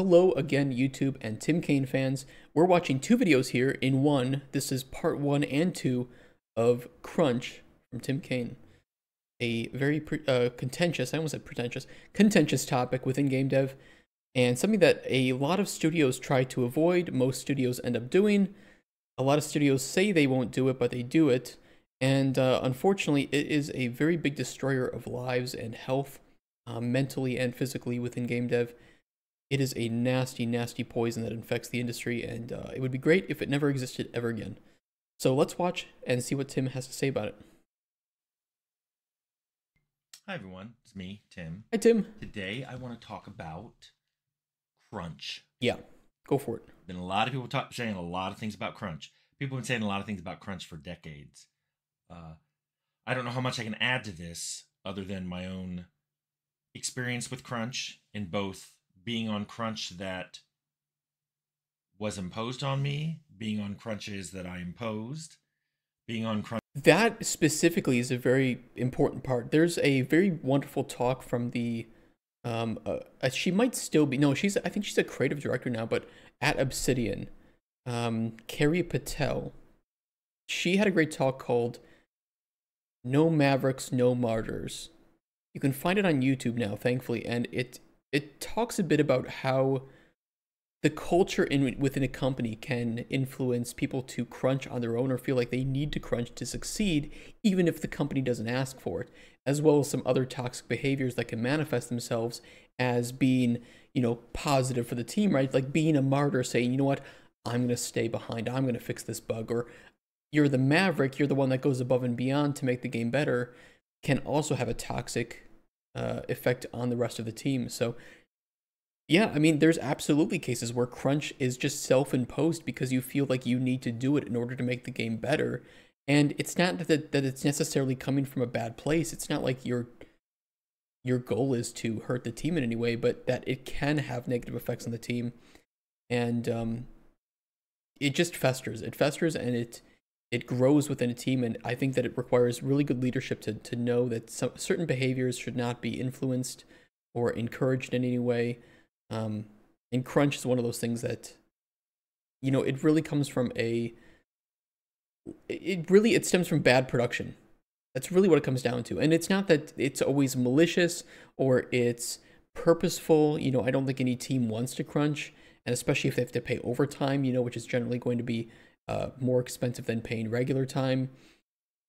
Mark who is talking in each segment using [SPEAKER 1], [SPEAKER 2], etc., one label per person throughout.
[SPEAKER 1] Hello again, YouTube and Tim Cain fans. We're watching two videos here in one. This is part 1 and 2 of Crunch from Tim Cain. A very contentious, I almost said pretentious, contentious topic within game dev, and something that a lot of studios try to avoid, most studios end up doing. A lot of studios say they won't do it, but they do it. And unfortunately, it is a very big destroyer of lives and health, mentally and physically within game dev. It is a nasty, nasty poison that infects the industry, and it would be great if it never existed ever again. So let's watch and see what Tim has to say about it.
[SPEAKER 2] Hi everyone, it's me, Tim.
[SPEAKER 1] Hi, Tim.
[SPEAKER 2] Today I want to talk about Crunch.
[SPEAKER 1] Yeah, go for it.
[SPEAKER 2] Been a lot of people saying a lot of things about Crunch. People have been saying a lot of things about Crunch for decades. I don't know how much I can add to this other than my own experience with Crunch in both being on Crunch that was imposed on me, being on Crunches that I imposed, being on Crunch.
[SPEAKER 1] That specifically is a very important part. There's a very wonderful talk from the, she might still be, no, I think she's a creative director now, but at Obsidian, Carrie Patel. She had a great talk called No Mavericks, No Martyrs. You can find it on YouTube now, thankfully, and it talks a bit about how the culture within a company can influence people to crunch on their own or feel like they need to crunch to succeed, even if the company doesn't ask for it, as well as some other toxic behaviors that can manifest themselves as being, positive for the team, right? Like being a martyr, saying, you know what, I'm going to stay behind, I'm going to fix this bug, or you're the maverick, you're the one that goes above and beyond to make the game better, can also have a toxic effect on the rest of the team. So yeah, I mean, there's absolutely cases where crunch is just self-imposed because you feel like you need to do it in order to make the game better. And it's not that it's necessarily coming from a bad place. It's not like your goal is to hurt the team in any way, but that it can have negative effects on the team. And it just festers. It festers and it grows within a team, and I think that it requires really good leadership to know that certain behaviors should not be influenced or encouraged in any way. And crunch is one of those things that, it really comes from it stems from bad production. That's really what it comes down to. And it's not that it's always malicious or it's purposeful. I don't think any team wants to crunch, and especially if they have to pay overtime, which is generally going to be more expensive than paying regular time.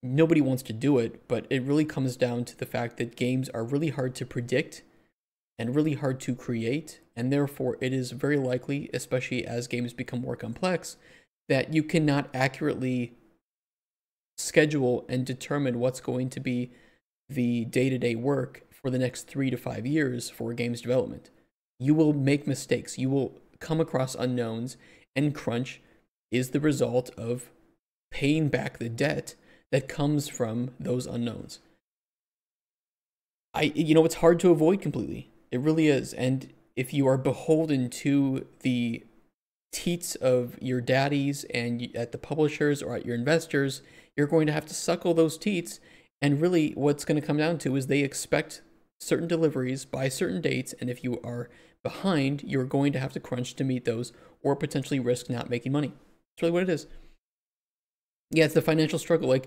[SPEAKER 1] Nobody wants to do it, but it really comes down to the fact that games are really hard to predict and really hard to create, and therefore it is very likely, especially as games become more complex, that you cannot accurately schedule and determine what's going to be the day-to-day work for the next 3 to 5 years for games development. You will make mistakes, you will come across unknowns, and crunch is the result of paying back the debt that comes from those unknowns. It's hard to avoid completely. It really is. And if you are beholden to the teats of your daddies and at the publishers or at your investors, you're going to have to suckle those teats. And really what's going to come down to is they expect certain deliveries by certain dates. And if you are behind, you're going to have to crunch to meet those or potentially risk not making money. That's really what it is. Yeah, it's the financial struggle.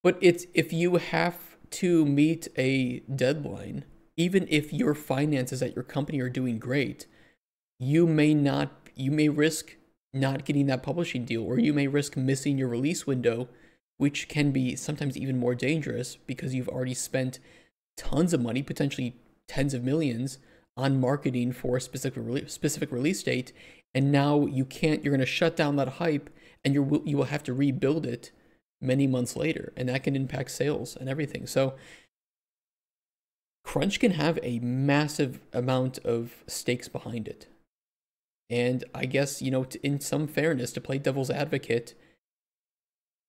[SPEAKER 1] But it's if you have to meet a deadline, even if your finances at your company are doing great, you may risk not getting that publishing deal, or you may risk missing your release window, which can be sometimes even more dangerous because you've already spent tons of money, potentially tens of millions, on marketing for a specific release date, and now you're going to shut down that hype, and you will have to rebuild it many months later, and that can impact sales and everything. So crunch can have a massive amount of stakes behind it. And I guess, in some fairness, to play devil's advocate,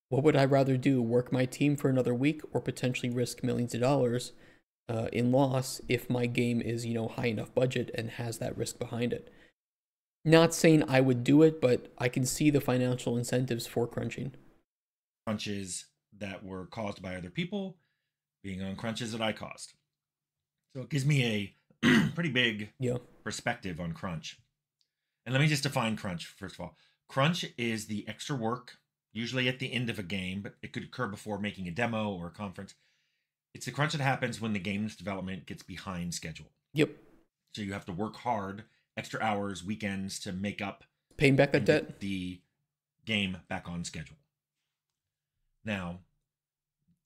[SPEAKER 1] what would I rather do? Work my team for another week or potentially risk millions of dollars in loss if my game is, high enough budget and has that risk behind it? Not saying I would do it, but I can see the financial incentives for crunching.
[SPEAKER 2] Crunches that were caused by other people being on crunches that I caused. So it gives me a pretty big perspective on crunch. And let me just define crunch, first of all. Crunch is the extra work, usually at the end of a game, but it could occur before making a demo or a conference. It's the crunch that happens when the game's development gets behind schedule.
[SPEAKER 1] Yep.
[SPEAKER 2] So you have to work hard, extra hours, weekends to make up
[SPEAKER 1] Paying back that
[SPEAKER 2] and
[SPEAKER 1] debt.
[SPEAKER 2] get the game back on schedule. Now,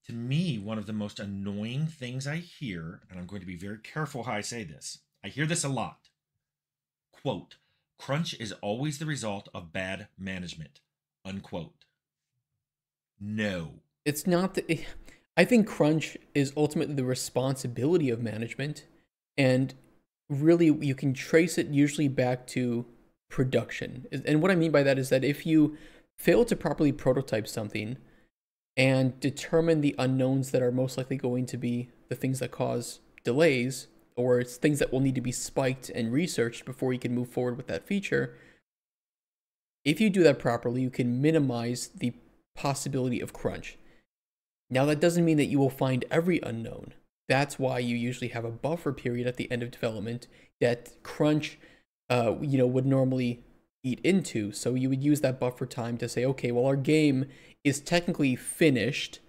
[SPEAKER 2] to me, one of the most annoying things I hear, and I'm going to be very careful how I say this, I hear this a lot. Quote, crunch is always the result of bad management. Unquote. No.
[SPEAKER 1] It's not the, I think crunch is ultimately the responsibility of management, and really you can trace it usually back to production. And what I mean by that is that if you fail to properly prototype something and determine the unknowns that are most likely going to be the things that cause delays, or it's things that will need to be spiked and researched before you can move forward with that feature, if you do that properly, you can minimize the possibility of crunch. Now, that doesn't mean that you will find every unknown. That's why you usually have a buffer period at the end of development that crunch, would normally eat into. So you would use that buffer time to say, okay, well, our game is technically finished.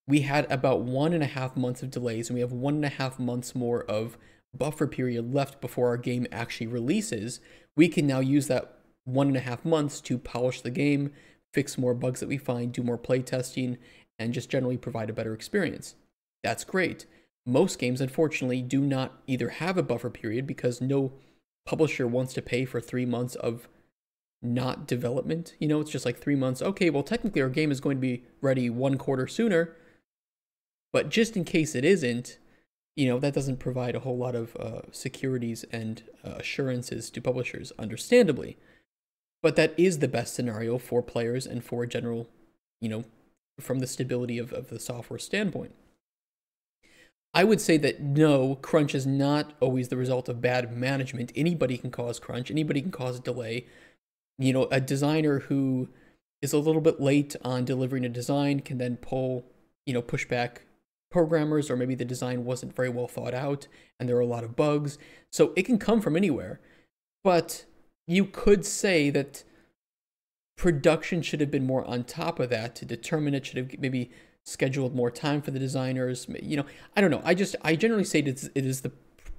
[SPEAKER 1] We had about 1.5 months of delays, and we have 1.5 months more of buffer period left before our game actually releases. We can now use that 1.5 months to polish the game, fix more bugs that we find, do more play testing, and just generally provide a better experience. That's great. Most games, unfortunately, do not either have a buffer period because no publisher wants to pay for 3 months of not development. It's just like 3 months. Okay, well, technically our game is going to be ready 1 quarter sooner, but just in case it isn't, that doesn't provide a whole lot of securities and assurances to publishers, understandably. But that is the best scenario for players and for general, from the stability of the software standpoint. I would say that no, crunch is not always the result of bad management. Anybody can cause crunch. Anybody can cause a delay. A designer who is a little bit late on delivering a design can then push back programmers, or maybe the design wasn't very well thought out and there are a lot of bugs. So it can come from anywhere. But you could say that production should have been more on top of that to determine it, should have maybe scheduled more time for the designers. I don't know. I generally say it is the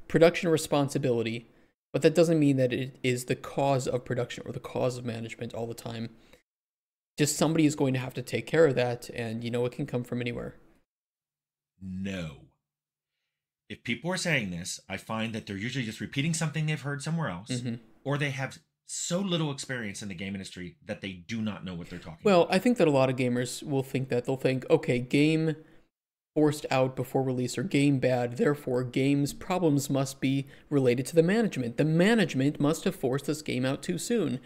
[SPEAKER 1] production responsibility, but that doesn't mean that it is the cause of production or the cause of management all the time. Just somebody is going to have to take care of that, and it can come from anywhere.
[SPEAKER 2] No. If people are saying this, I find that they're usually just repeating something they've heard somewhere else, or they have so little experience in the game industry that they do not know what they're talking about.
[SPEAKER 1] Well, I think that a lot of gamers will think that. They'll think, okay, game forced out before release, or game bad, therefore game's problems must be related to the management. The management must have forced this game out too soon.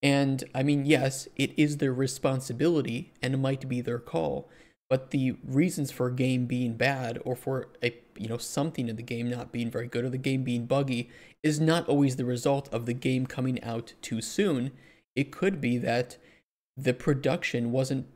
[SPEAKER 1] And I mean, yes, it is their responsibility and it might be their call, but the reasons for a game being bad, or for something in the game not being very good, or the game being buggy, is not always the result of the game coming out too soon. It could be that the production wasn't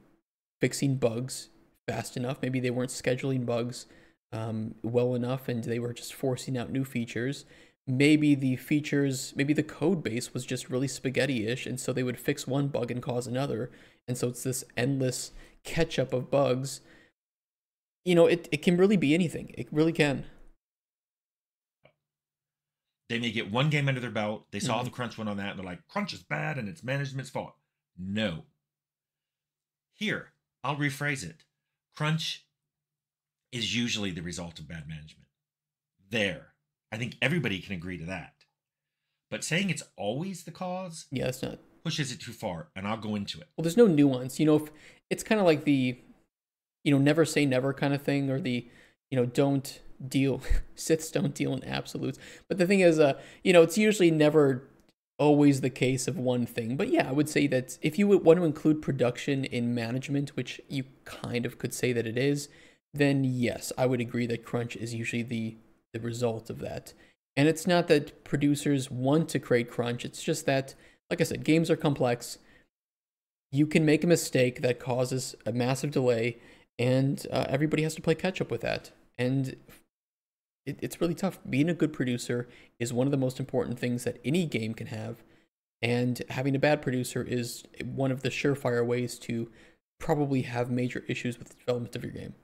[SPEAKER 1] fixing bugs fast enough. Maybe they weren't scheduling bugs well enough, and they were just forcing out new features. Maybe the code base was just really spaghetti-ish, and so they would fix one bug and cause another. And so it's this endless catch-up of bugs. It can really be anything. It really can.
[SPEAKER 2] They may get one game under their belt. They saw the crunch one on that, and they're like, crunch is bad and it's management's fault. No. Here, I'll rephrase it. Crunch is usually the result of bad management. There. I think everybody can agree to that. But saying it's always the cause,
[SPEAKER 1] yeah, it's not,
[SPEAKER 2] pushes it too far, and I'll go into it.
[SPEAKER 1] Well, there's no nuance. If it's kind of like the, never say never kind of thing, or the, don't deal, Siths don't deal in absolutes. But the thing is, it's usually never always the case of one thing. But yeah, I would say that if you would want to include production in management, which you kind of could say that it is, then yes, I would agree that crunch is usually the result of that. And it's not that producers want to create crunch. It's just that, like I said, games are complex. You can make a mistake that causes a massive delay, and everybody has to play catch up with that. And it's really tough. Being a good producer is one of the most important things that any game can have. And having a bad producer is one of the surefire ways to probably have major issues with the development of your game.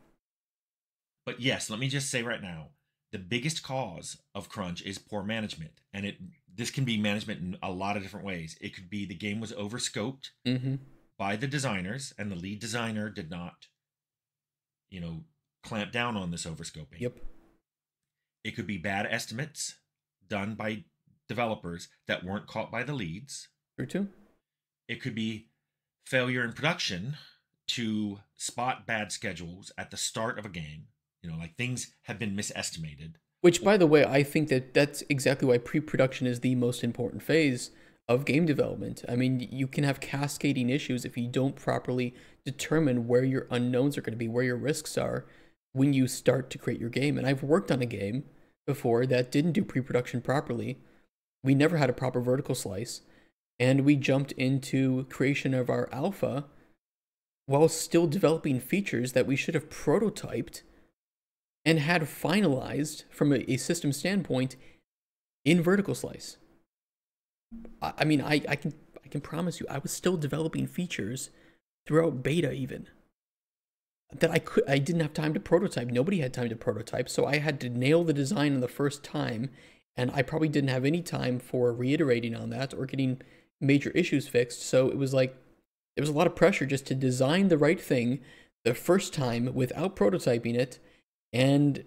[SPEAKER 2] But yes, let me just say right now, the biggest cause of crunch is poor management, and this can be management in a lot of different ways. It could be the game was overscoped
[SPEAKER 1] Mm-hmm.
[SPEAKER 2] by the designers, and the lead designer did not, you know, clamp down on this overscoping.
[SPEAKER 1] Yep.
[SPEAKER 2] It could be bad estimates done by developers that weren't caught by the leads.
[SPEAKER 1] True too.
[SPEAKER 2] It could be failure in production to spot bad schedules at the start of a game. Like things have been misestimated.
[SPEAKER 1] Which, by the way, I think that that's exactly why pre-production is the most important phase of game development. I mean, you can have cascading issues if you don't properly determine where your unknowns are going to be, where your risks are when you start to create your game. And I've worked on a game before that didn't do pre-production properly. We never had a proper vertical slice, and we jumped into creation of our alpha while still developing features that we should have prototyped and had finalized from a system standpoint in vertical slice. I mean, I can promise you, I was still developing features throughout beta even that I didn't have time to prototype. Nobody had time to prototype, so I had to nail the design on the first time, and I probably didn't have any time for reiterating on that or getting major issues fixed. So it was like there was a lot of pressure just to design the right thing the first time without prototyping it. And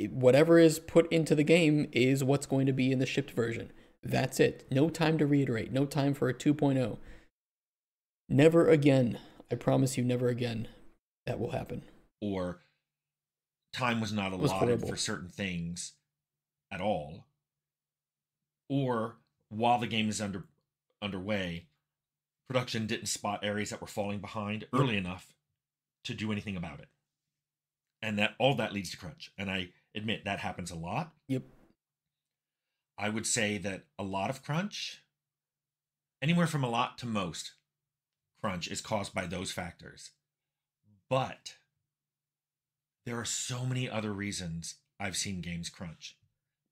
[SPEAKER 1] whatever is put into the game is what's going to be in the shipped version. That's it. No time to reiterate. No time for a 2.0. Never again. I promise you, never again. That will happen.
[SPEAKER 2] Or time was not allotted for certain things at all. Or while the game is underway, production didn't spot areas that were falling behind early enough to do anything about it. And that all that leads to crunch. And I admit that happens a lot.
[SPEAKER 1] Yep.
[SPEAKER 2] I would say that a lot of crunch, anywhere from a lot to most crunch, is caused by those factors. But there are so many other reasons I've seen games crunch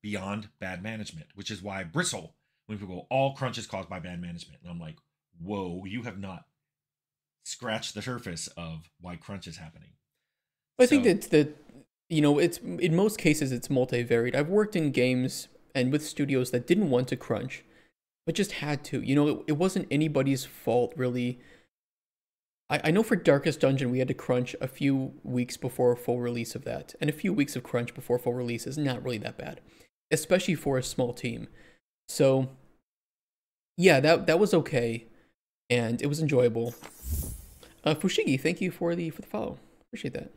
[SPEAKER 2] beyond bad management, which is why I bristle when people go, all crunch is caused by bad management. And I'm like, whoa, you have not scratched the surface of why crunch is happening.
[SPEAKER 1] I think that it's in most cases it's multivariate. I've worked in games and with studios that didn't want to crunch, but just had to. It wasn't anybody's fault really. I know for Darkest Dungeon we had to crunch a few weeks before full release of that, and a few weeks of crunch before full release is not really that bad, especially for a small team. So yeah, that was okay, and it was enjoyable. Fushigi, thank you for the follow. Appreciate that.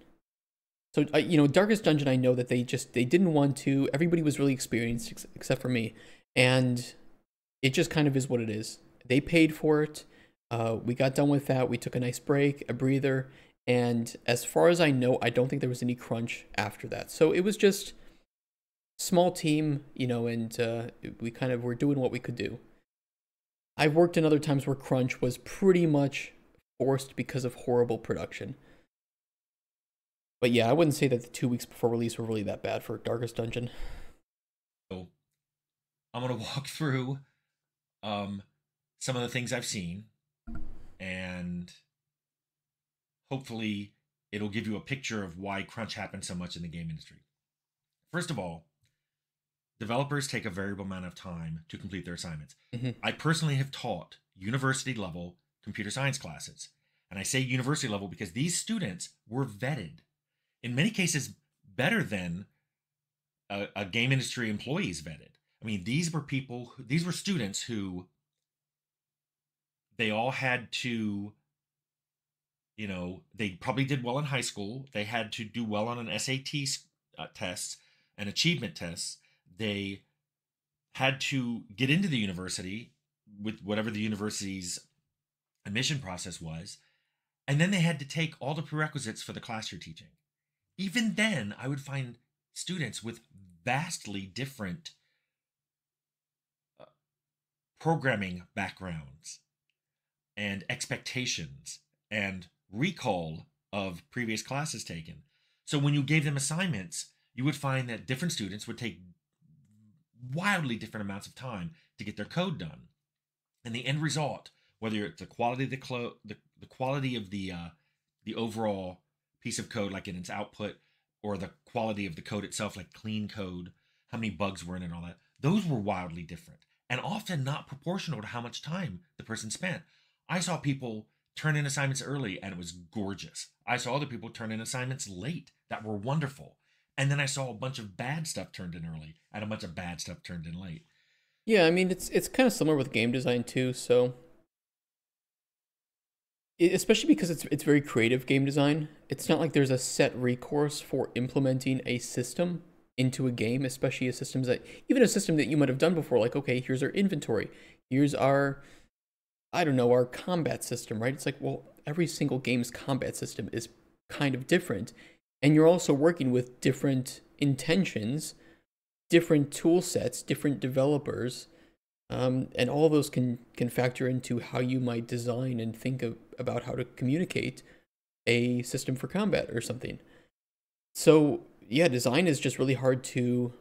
[SPEAKER 1] So, Darkest Dungeon, I know that they didn't want to. Everybody was really experienced except for me. And it just kind of is what it is. They paid for it. We got done with that. We took a nice break, a breather. And as far as I know, I don't think there was any crunch after that. So it was just small team, and we kind of were doing what we could do. I've worked in other times where crunch was pretty much forced because of horrible production. But yeah, I wouldn't say that the 2 weeks before release were really that bad for Darkest Dungeon.
[SPEAKER 2] So I'm going to walk through some of the things I've seen, and hopefully it'll give you a picture of why crunch happens so much in the game industry. First of all, developers take a variable amount of time to complete their assignments.
[SPEAKER 1] Mm-hmm.
[SPEAKER 2] I personally have taught university level computer science classes. And I say university level because these students were vetted. In many cases, better than a game industry employee's vetted. I mean, these were students who they all had to, they probably did well in high school. They had to do well on an SAT test and achievement tests. They had to get into the university with whatever the university's admission process was. And then they had to take all the prerequisites for the class you're teaching. Even then, I would find students with vastly different programming backgrounds and expectations and recall of previous classes taken. So when you gave them assignments, you would find that different students would take wildly different amounts of time to get their code done. And the end result, whether it's the quality of the quality of the overall piece of code, like in its output, or the quality of the code itself, like clean code, how many bugs were in it, and all that, those were wildly different and often not proportional to how much time the person spent. I saw people turn in assignments early and it was gorgeous. I saw other people turn in assignments late that were wonderful. And then I saw a bunch of bad stuff turned in early and a bunch of bad stuff turned in late.
[SPEAKER 1] Yeah, I mean it's kind of similar with game design too. So especially because it's very creative game design. It's not like there's a set recourse for implementing a system into a game, especially a system that you might have done before. Like, okay, here's our inventory, here's our, I don't know, our combat system, right? It's like, well, every single game's combat system is kind of different, and you're also working with different intentions, different tool sets, different developers, and all of those can factor into how you might design and think about how to communicate a system for combat or something. So yeah, design is just really hard to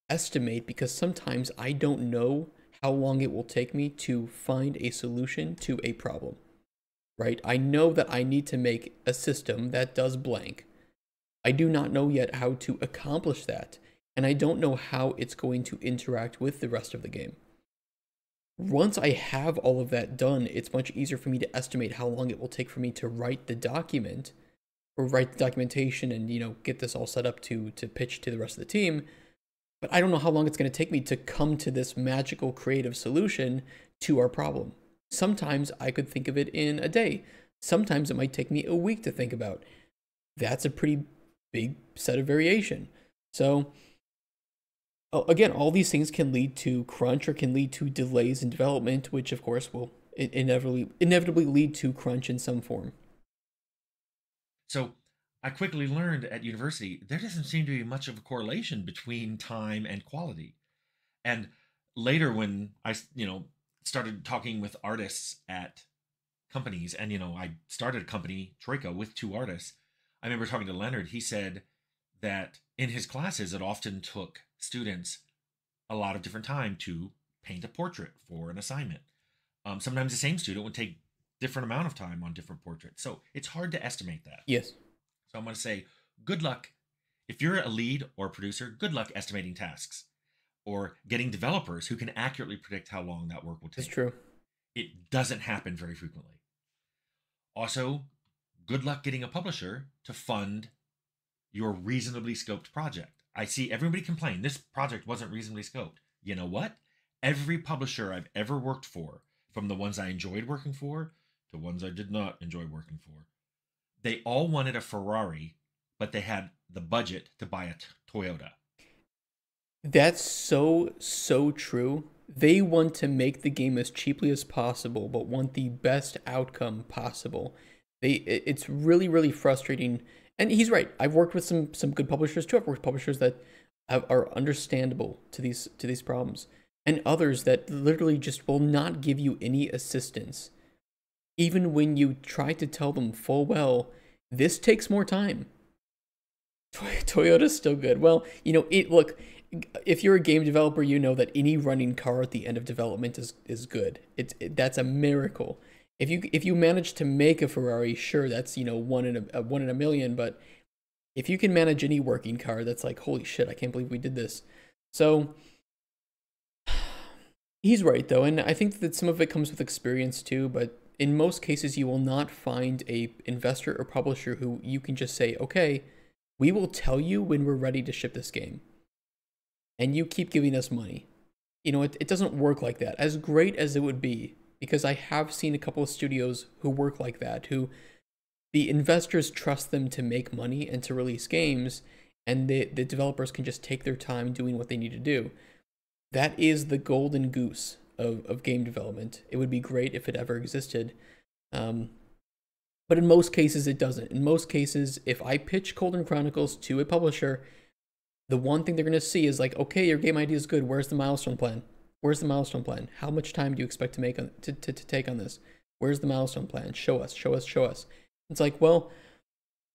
[SPEAKER 1] estimate because sometimes I don't know how long it will take me to find a solution to a problem, right? I know that I need to make a system that does blank. I do not know yet how to accomplish that, and I don't know how it's going to interact with the rest of the game. Once I have all of that done, it's much easier for me to estimate how long it will take for me to write the document or write the documentation and, get this all set up to pitch to the rest of the team. But I don't know how long it's going to take me to come to this magical creative solution to our problem. Sometimes I could think of it in a day. Sometimes it might take me a week to think about. That's a pretty big set of variation. So again, all these things can lead to crunch or can lead to delays in development, which of course will inevitably lead to crunch in some form.
[SPEAKER 2] So I quickly learned at university there doesn't seem to be much of a correlation between time and quality. And later, when I started talking with artists at companies, and I started a company, Troika, with two artists. I remember talking to Leonard. He said that in his classes, it often took students a lot of different time to paint a portrait for an assignment. Sometimes the same student would take different amount of time on different portraits. So it's hard to estimate that.
[SPEAKER 1] Yes.
[SPEAKER 2] So I'm going to say, good luck. If you're a lead or a producer, good luck estimating tasks or getting developers who can accurately predict how long that work will take.
[SPEAKER 1] That's true.
[SPEAKER 2] It doesn't happen very frequently. Also, good luck getting a publisher to fund your reasonably scoped project. I see everybody complain this project wasn't reasonably scoped. You know what? Every publisher I've ever worked for, from the ones I enjoyed working for to ones I did not enjoy working for, they all wanted a Ferrari, but they had the budget to buy a Toyota.
[SPEAKER 1] That's so true. They want to make the game as cheaply as possible, but want the best outcome possible. It's really frustrating. And he's right. I've worked with some good publishers too. I've worked with publishers that are understandable to these problems, and others that literally just will not give you any assistance, even when you try to tell them full well, this takes more time. Toyota's still good. Well, look, if you're a game developer, you know that any running car at the end of development is good. That's a miracle. If you manage to make a Ferrari, sure, that's one in a million. But if you can manage any working car, that's like, holy shit, I can't believe we did this. So he's right though, and I think that some of it comes with experience too. But in most cases, you will not find a investor or publisher who you can just say, okay, we will tell you when we're ready to ship this game, and you keep giving us money. It doesn't work like that. As great as it would be, because I have seen a couple of studios who work like that, who the investors trust them to make money and to release games, and the developers can just take their time doing what they need to do. That is the golden goose of game development. It would be great if it ever existed. But in most cases, it doesn't. In most cases, if I pitch Cauldron Chronicles to a publisher, the one thing they're going to see is like, okay, your game idea is good. Where's the milestone plan? Where's the milestone plan? How much time do you expect to make to take on this? Where's the milestone plan? Show us. It's like, well,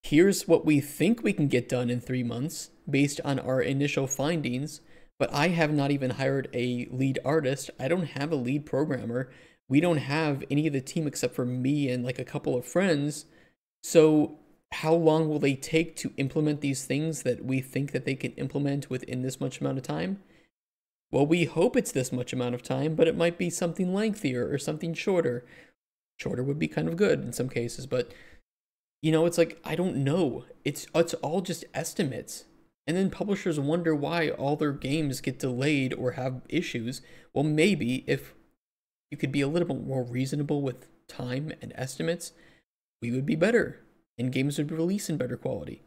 [SPEAKER 1] here's what we think we can get done in 3 months based on our initial findings, but I have not even hired a lead artist. I don't have a lead programmer. we don't have any of the team except for me and like a couple of friends. So how long will they take to implement these things that we think that they can implement within this much amount of time? Well, we hope it's this much amount of time, but it might be something lengthier or something shorter. Shorter would be kind of good in some cases, but it's like I don't know. It's all just estimates. And then publishers wonder why all their games get delayed or have issues. Well, maybe if you could be a little bit more reasonable with time and estimates, we would be better and games would be released in better quality.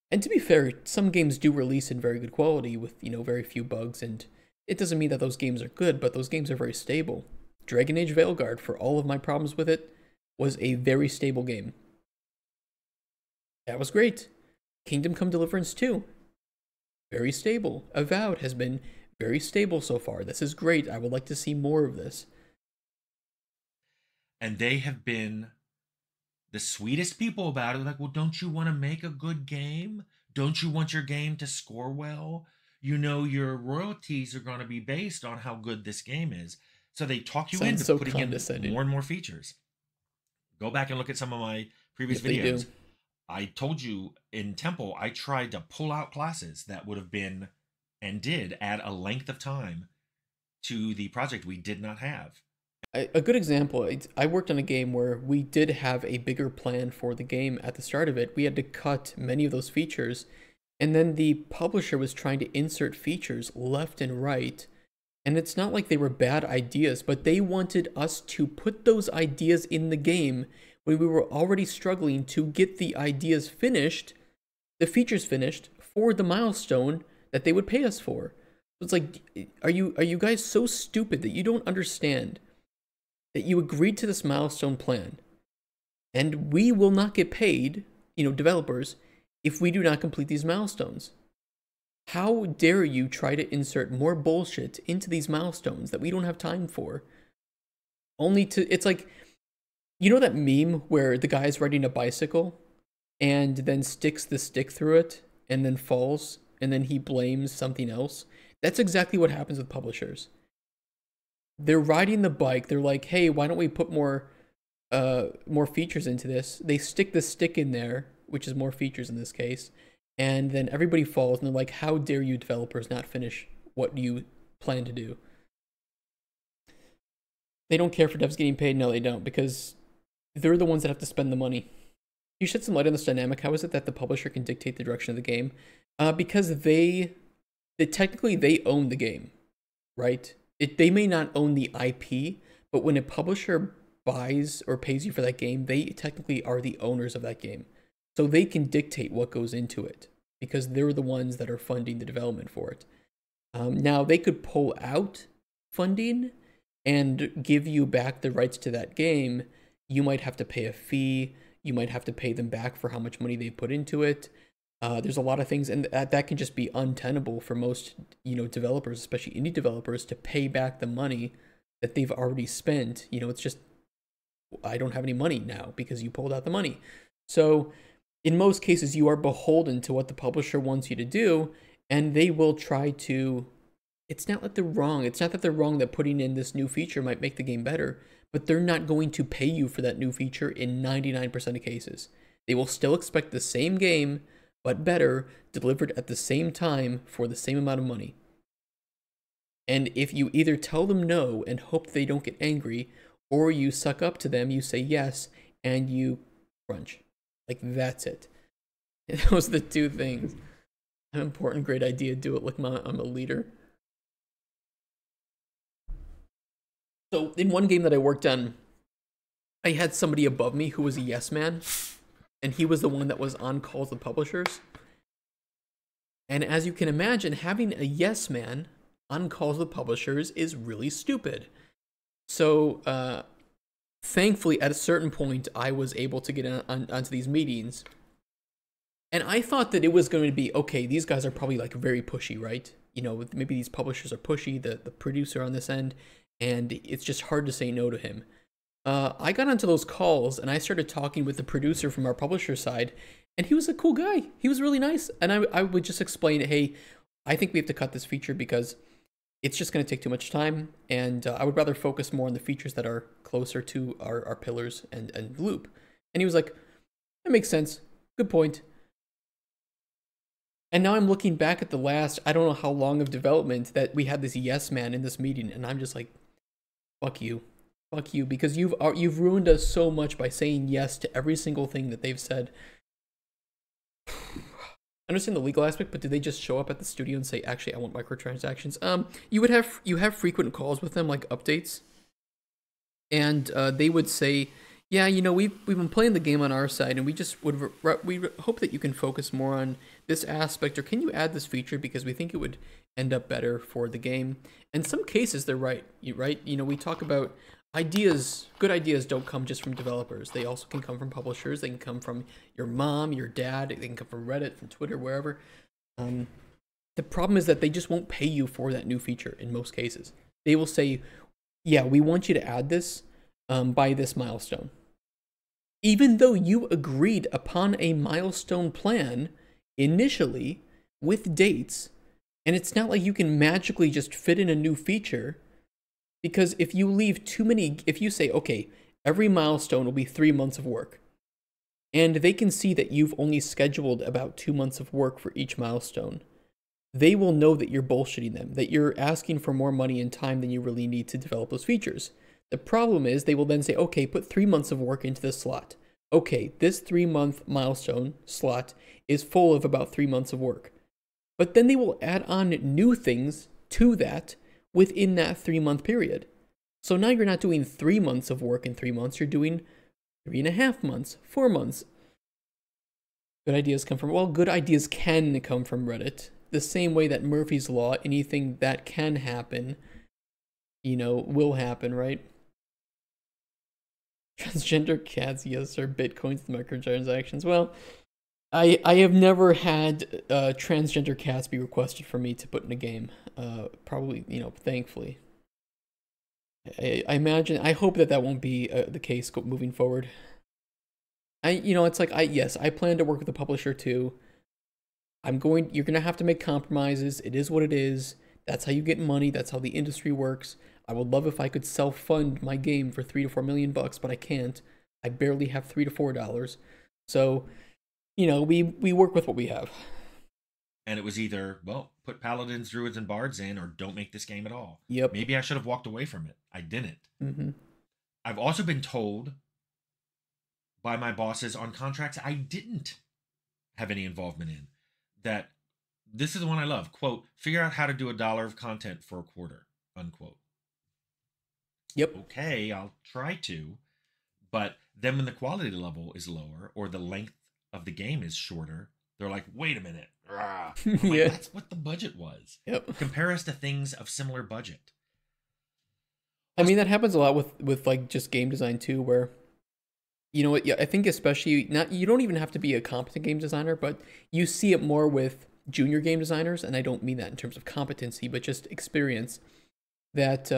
[SPEAKER 1] And to be fair, some games do release in very good quality with, very few bugs, and it doesn't mean that those games are good, but those games are very stable. Dragon Age Veilguard, for all of my problems with it, was a very stable game. That was great. Kingdom Come Deliverance 2, very stable. Avowed has been very stable so far. This is great. I would like to see more of this.
[SPEAKER 2] And they have been the sweetest people about it. Like, well, don't you want to make a good game? Don't you want your game to score well? Your royalties are going to be based on how good this game is. So they talk you into
[SPEAKER 1] so
[SPEAKER 2] putting in more and more features. Go back and look at some of my previous videos. I told you in Temple, I tried to pull out classes that would have been and did add a length of time to the project we did not have.
[SPEAKER 1] A good example, I worked on a game where we did have a bigger plan for the game at the start of it. We had to cut many of those features, and then the publisher was trying to insert features left and right. And it's not like they were bad ideas, but they wanted us to put those ideas in the game when we were already struggling to get the ideas finished, the features finished, for the milestone that they would pay us for. So it's like, are you guys so stupid that you don't understand that you agreed to this milestone plan, and we will not get paid, developers, if we do not complete these milestones? How dare you try to insert more bullshit into these milestones that we don't have time for? It's like, that meme where the guy's riding a bicycle and then sticks the stick through it and then falls and then he blames something else? That's exactly what happens with publishers. They're riding the bike. They're like, hey, why don't we put more features into this? They stick the stick in there, which is more features in this case. And then everybody falls, and they're like, how dare you developers not finish what you plan to do? They don't care for devs getting paid? No, they don't, because they're the ones that have to spend the money. You shed some light on this dynamic. How is it that the publisher can dictate the direction of the game? Because they technically own the game, right? They may not own the IP, but when a publisher buys or pays you for that game, they technically are the owners of that game. So they can dictate what goes into it because they're the ones that are funding the development for it. Now, they could pull out funding and give you back the rights to that game. You might have to pay a fee. You might have to pay them back for how much money they put into it. There's a lot of things, and that can just be untenable for most, developers, especially indie developers, to pay back the money that they've already spent. It's just, I don't have any money now because you pulled out the money. So in most cases, you are beholden to what the publisher wants you to do, and they will try to, it's not that they're wrong. It's not that they're wrong that putting in this new feature might make the game better, but they're not going to pay you for that new feature in 99% of cases. They will still expect the same game, but better, delivered at the same time for the same amount of money. And if you either tell them no and hope they don't get angry, or you suck up to them, you say yes, and you crunch. Like, that's it. Those are the two things. An important, great idea. Do it like I'm a leader. So in one game that I worked on, I had somebody above me who was a yes man, and he was the one that was on calls with publishers. And as you can imagine, having a yes man on calls with publishers is really stupid. So thankfully, at a certain point, I was able to get onto these meetings. And I thought that it was going to be, okay, these guys are probably like very pushy, right? Maybe these publishers are pushy, the producer on this end, and it's just hard to say no to him. I got onto those calls and I started talking with the producer from our publisher side, and he was a cool guy. He was really nice. And I would just explain, hey, I think we have to cut this feature because it's just going to take too much time, and I would rather focus more on the features that are closer to our pillars and loop. And he was like, that makes sense. Good point. And now I'm looking back at the last, I don't know how long of development that we had this yes man in this meeting, and I'm just like, fuck you. Fuck you, because you've ruined us so much by saying yes to every single thing that they've said. I understand the legal aspect, but did they just show up at the studio and say, actually, I want microtransactions? You have frequent calls with them, like updates, and they would say, yeah, we've been playing the game on our side, and we just we hope that you can focus more on this aspect, or can you add this feature because we think it would end up better for the game. In some cases, they're right. Right? We talk about ideas. Good ideas don't come just from developers. They also can come from publishers. They can come from your mom, your dad. They can come from Reddit, from Twitter, wherever. The problem is that they just won't pay you for that new feature in most cases. They will say, yeah, we want you to add this by this milestone. Even though you agreed upon a milestone plan initially with dates, and it's not like you can magically just fit in a new feature, because if you leave too many, if you say, okay, every milestone will be 3 months of work, and they can see that you've only scheduled about 2 months of work for each milestone, they will know that you're bullshitting them, that you're asking for more money and time than you really need to develop those features. The problem is they will then say, okay, put 3 months of work into this slot. Okay, this 3-month milestone slot is full of about 3 months of work. But then they will add on new things to that within that 3-month period. So now you're not doing 3 months of work in 3 months, you're doing 3.5 months, 4 months. Good ideas come from, well, good ideas can come from Reddit. The same way that Murphy's Law, anything that can happen, will happen, right? Transgender cats, yes, sir. Bitcoins, microtransactions. Well, I have never had transgender cats be requested for me to put in a game. Probably, thankfully. I imagine, I hope that won't be the case moving forward. It's like, yes, I plan to work with a publisher too. You're gonna have to make compromises. It is what it is. That's how you get money. That's how the industry works. I would love if I could self-fund my game for $3 to $4 million, but I can't. I barely have $3 to $4. So, we work with what we have.
[SPEAKER 2] And it was either, well, put paladins, druids, and bards in, or don't make this game at all.
[SPEAKER 1] Yep.
[SPEAKER 2] Maybe I should have walked away from it. I didn't.
[SPEAKER 1] Mm-hmm.
[SPEAKER 2] I've also been told by my bosses on contracts I didn't have any involvement in that this is the one I love. Quote, figure out how to do $1 of content for a quarter, unquote.
[SPEAKER 1] Yep.
[SPEAKER 2] Okay, I'll try to. But then when the quality level is lower or the length of the game is shorter, they're like, wait a minute.
[SPEAKER 1] Yeah.
[SPEAKER 2] That's what the budget was.
[SPEAKER 1] Yep.
[SPEAKER 2] Compare us to things of similar budget.
[SPEAKER 1] I mean, that happens a lot with like just game design too, where, yeah, I think especially, you don't even have to be a competent game designer, but you see it more with junior game designers, and I don't mean that in terms of competency, but just experience, that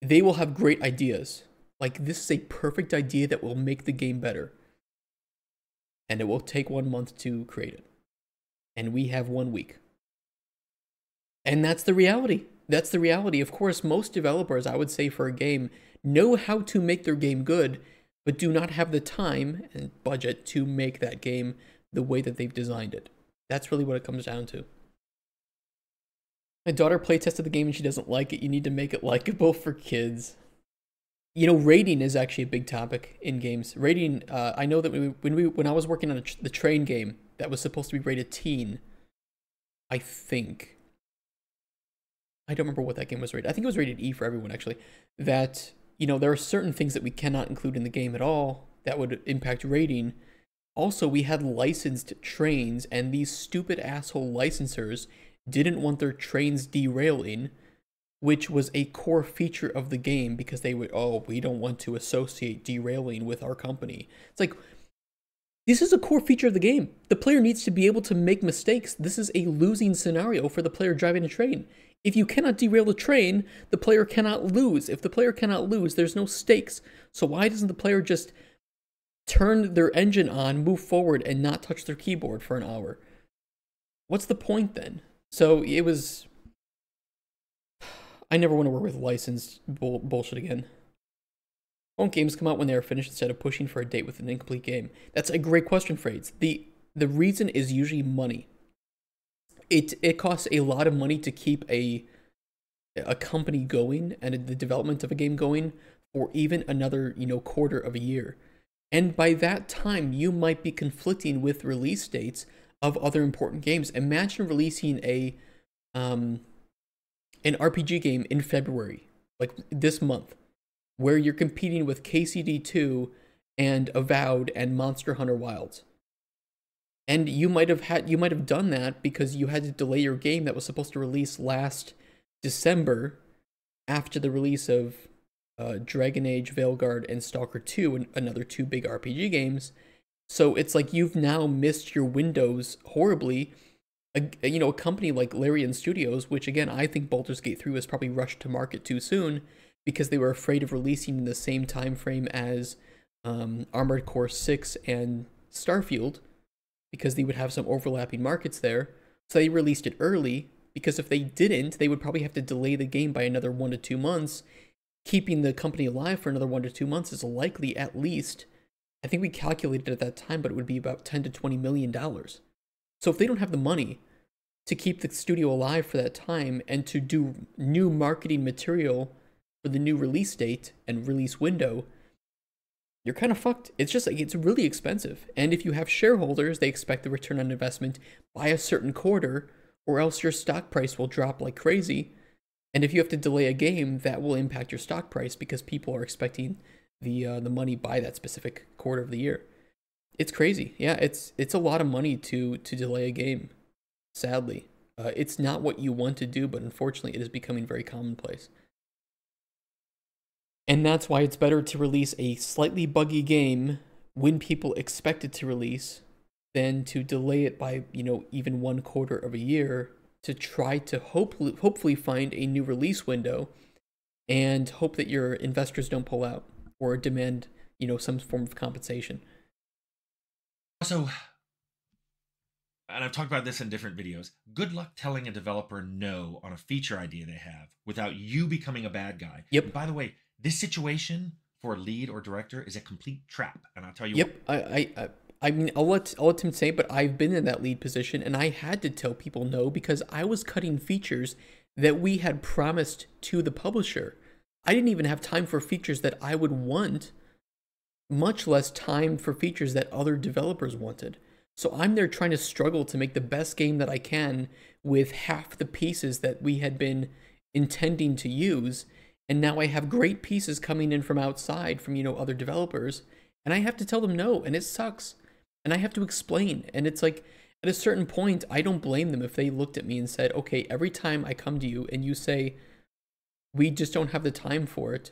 [SPEAKER 1] they will have great ideas. Like, this is a perfect idea that will make the game better. And it will take 1 month to create it. And we have 1 week. And that's the reality. That's the reality. Of course, most developers, I would say, for a game, know how to make their game good, but do not have the time and budget to make that game the way that they've designed it. That's really what it comes down to. My daughter playtested the game and she doesn't like it. You need to make it likable for kids. Rating is actually a big topic in games. Rating, I know that when I was working on the train game that was supposed to be rated teen, I think. I don't remember what that game was rated. I think it was rated E for everyone, actually. That, there are certain things that we cannot include in the game at all that would impact rating. Also, we had licensed trains, and these stupid asshole licensors didn't want their trains derailing, which was a core feature of the game, because they would, we don't want to associate derailing with our company. It's like, this is a core feature of the game. The player needs to be able to make mistakes. This is a losing scenario for the player driving a train. If you cannot derail the train, the player cannot lose. If the player cannot lose, there's no stakes. So why doesn't the player just turn their engine on, move forward, and not touch their keyboard for an hour? What's the point then? So it was I never want to work with licensed bullshit again. Won't games come out when they are finished instead of pushing for a date with an incomplete game? That's a great question, Frades. The reason is usually money. It costs a lot of money to keep a company going and the development of a game going for even another, quarter of a year. And by that time, you might be conflicting with release dates of other important games. Imagine releasing an RPG game in February, like this month, where you're competing with KCD2 and Avowed and Monster Hunter Wilds. And you might have done that because you had to delay your game that was supposed to release last December after the release of Dragon Age, Veilguard, and Stalker 2, and another two big RPG games. So it's like you've now missed your windows horribly. A company like Larian Studios, which again, I think Baldur's Gate 3 was probably rushed to market too soon because they were afraid of releasing in the same time frame as Armored Core 6 and Starfield, because they would have some overlapping markets there. So they released it early, because if they didn't, they would probably have to delay the game by another 1 to 2 months. Keeping the company alive for another 1 to 2 months is likely at least, I think we calculated at that time, but it would be about $10 to $20 million. So if they don't have the money to keep the studio alive for that time and to do new marketing material for the new release date and release window, you're kind of fucked. It's just like, it's really expensive. And if you have shareholders, they expect the return on investment by a certain quarter, or else your stock price will drop like crazy. And if you have to delay a game, that will impact your stock price because people are expecting the money by that specific quarter of the year. It's crazy. Yeah, it's a lot of money to delay a game, sadly. It's not what you want to do, but unfortunately it is becoming very commonplace. And that's why it's better to release a slightly buggy game when people expect it to release than to delay it by, even 1 quarter of a year to try to hopefully find a new release window and hope that your investors don't pull out or demand, some form of compensation.
[SPEAKER 2] Also, and I've talked about this in different videos, good luck telling a developer no on a feature idea they have without you becoming a bad guy.
[SPEAKER 1] Yep.
[SPEAKER 2] And by the way, this situation for a lead or director is a complete trap, and I'll tell you.
[SPEAKER 1] Yep. I mean, I'll let Tim say, but I've been in that lead position, and I had to tell people no because I was cutting features that we had promised to the publisher. I didn't even have time for features that I would want, much less time for features that other developers wanted. So I'm there trying to struggle to make the best game that I can with half the pieces that we had been intending to use. And now I have great pieces coming in from outside, from, other developers, and I have to tell them no, and it sucks. And I have to explain. And it's like, at a certain point, I don't blame them if they looked at me and said, okay, every time I come to you and you say, we just don't have the time for it,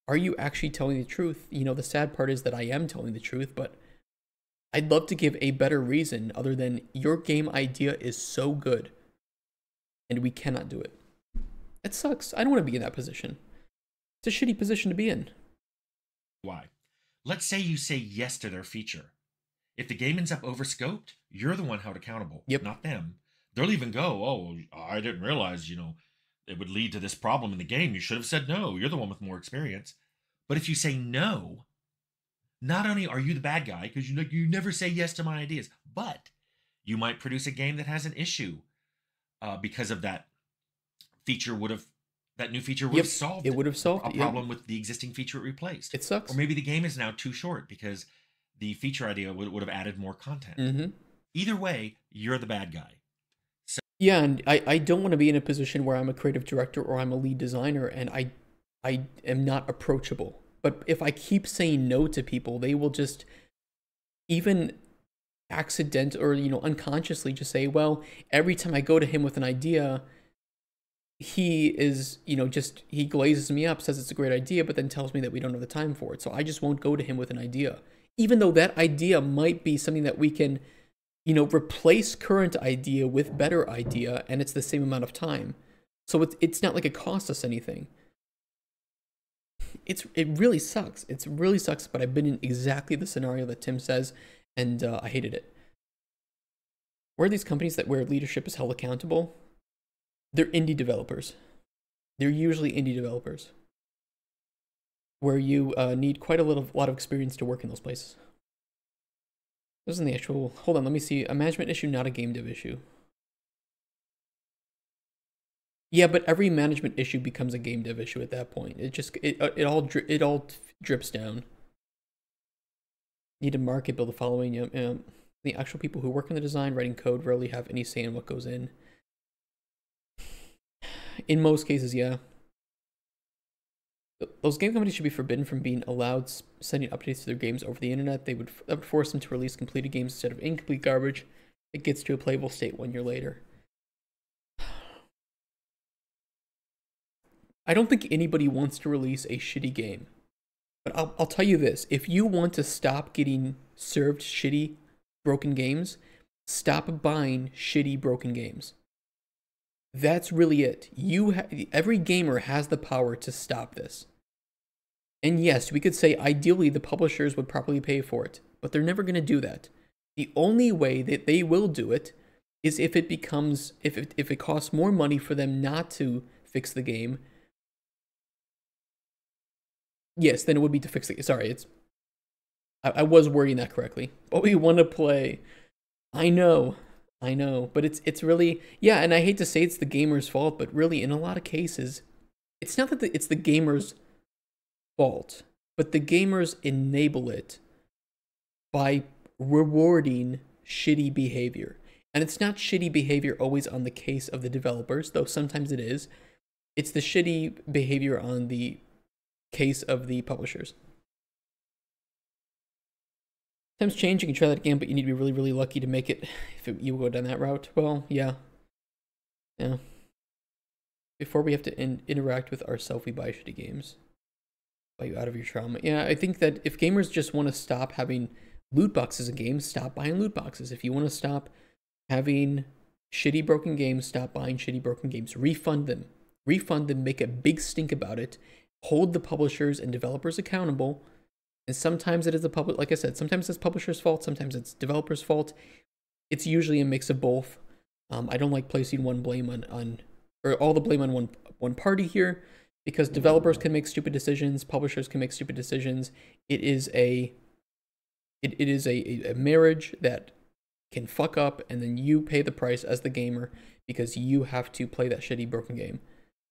[SPEAKER 1] are you actually telling the truth? The sad part is that I am telling the truth, but I'd love to give a better reason other than your game idea is so good and we cannot do it. It sucks. I don't want to be in that position. It's a shitty position to be in.
[SPEAKER 2] Why? Let's say you say yes to their feature. If the game ends up overscoped, you're the one held accountable,
[SPEAKER 1] Yep.
[SPEAKER 2] not them. They'll even go, oh, I didn't realize, it would lead to this problem in the game. You should have said no. You're the one with more experience. But if you say no, not only are you the bad guy, because you never say yes to my ideas, but you might produce a game that has an issue because of that that new feature would have solved
[SPEAKER 1] it. Would have solved
[SPEAKER 2] a problem with the existing feature it replaced.
[SPEAKER 1] It sucks.
[SPEAKER 2] Or maybe the game is now too short because the feature idea would have added more content.
[SPEAKER 1] Mm-hmm.
[SPEAKER 2] Either way, you're the bad guy. So
[SPEAKER 1] yeah, and I don't want to be in a position where I'm a creative director or I'm a lead designer and I am not approachable. But if I keep saying no to people, they will just even accident or unconsciously just say, well, every time I go to him with an idea, he is, he glazes me up, says it's a great idea, but then tells me that we don't have the time for it. So I just won't go to him with an idea, even though that idea might be something that we can, replace current idea with better idea, and it's the same amount of time. So it's not like it costs us anything. It really sucks. It really sucks, but I've been in exactly the scenario that Tim says, and I hated it. Where are these companies where leadership is held accountable? They're indie developers. They're usually indie developers where you need quite a lot of experience to work in those places. This isn't the actual. Hold on, let me see. A management issue, not a game dev issue. Yeah, but every management issue becomes a game dev issue at that point. It all drips down. Need to market, build a following. The actual people who work in the design, writing code, rarely have any say in what goes in. In most cases, yeah. Those game companies should be forbidden from being allowed sending updates to their games over the internet. That would force them to release completed games instead of incomplete garbage. It gets to a playable state 1 year later. I don't think anybody wants to release a shitty game. But I'll tell you this. If you want to stop getting served shitty, broken games, stop buying shitty, broken games. That's really it. Every gamer has the power to stop this. And yes, we could say ideally the publishers would probably pay for it, but they're never going to do that. The only way that they will do it is if it becomes if it costs more money for them not to fix the game. Yes, then it would be to fix the. Sorry, I was wording that correctly. But we want to play. I know, but it's really, yeah. And I hate to say it's the gamer's fault, but really in a lot of cases, it's not that it's the gamer's fault, but the gamers enable it by rewarding shitty behavior. And it's not shitty behavior always on the case of the developers, though sometimes it is. It's the shitty behavior on the case of the publishers. Times change, you can try that again, but you need to be really, really lucky to make it if you go down that route. Well, yeah. Yeah. Before we have to interact with ourselves, we buy shitty games. Buy you out of your trauma. Yeah, I think that if gamers just want to stop having loot boxes in games, stop buying loot boxes. If you want to stop having shitty broken games, stop buying shitty broken games. Refund them. Refund them, make a big stink about it. Hold the publishers and developers accountable. And sometimes it is the public, like I said, sometimes it's publisher's fault, sometimes it's developer's fault. It's usually a mix of both. I don't like placing one blame on or all the blame on one party here, because developers can make stupid decisions, publishers can make stupid decisions. It is a marriage that can fuck up, and then you pay the price as the gamer because you have to play that shitty broken game.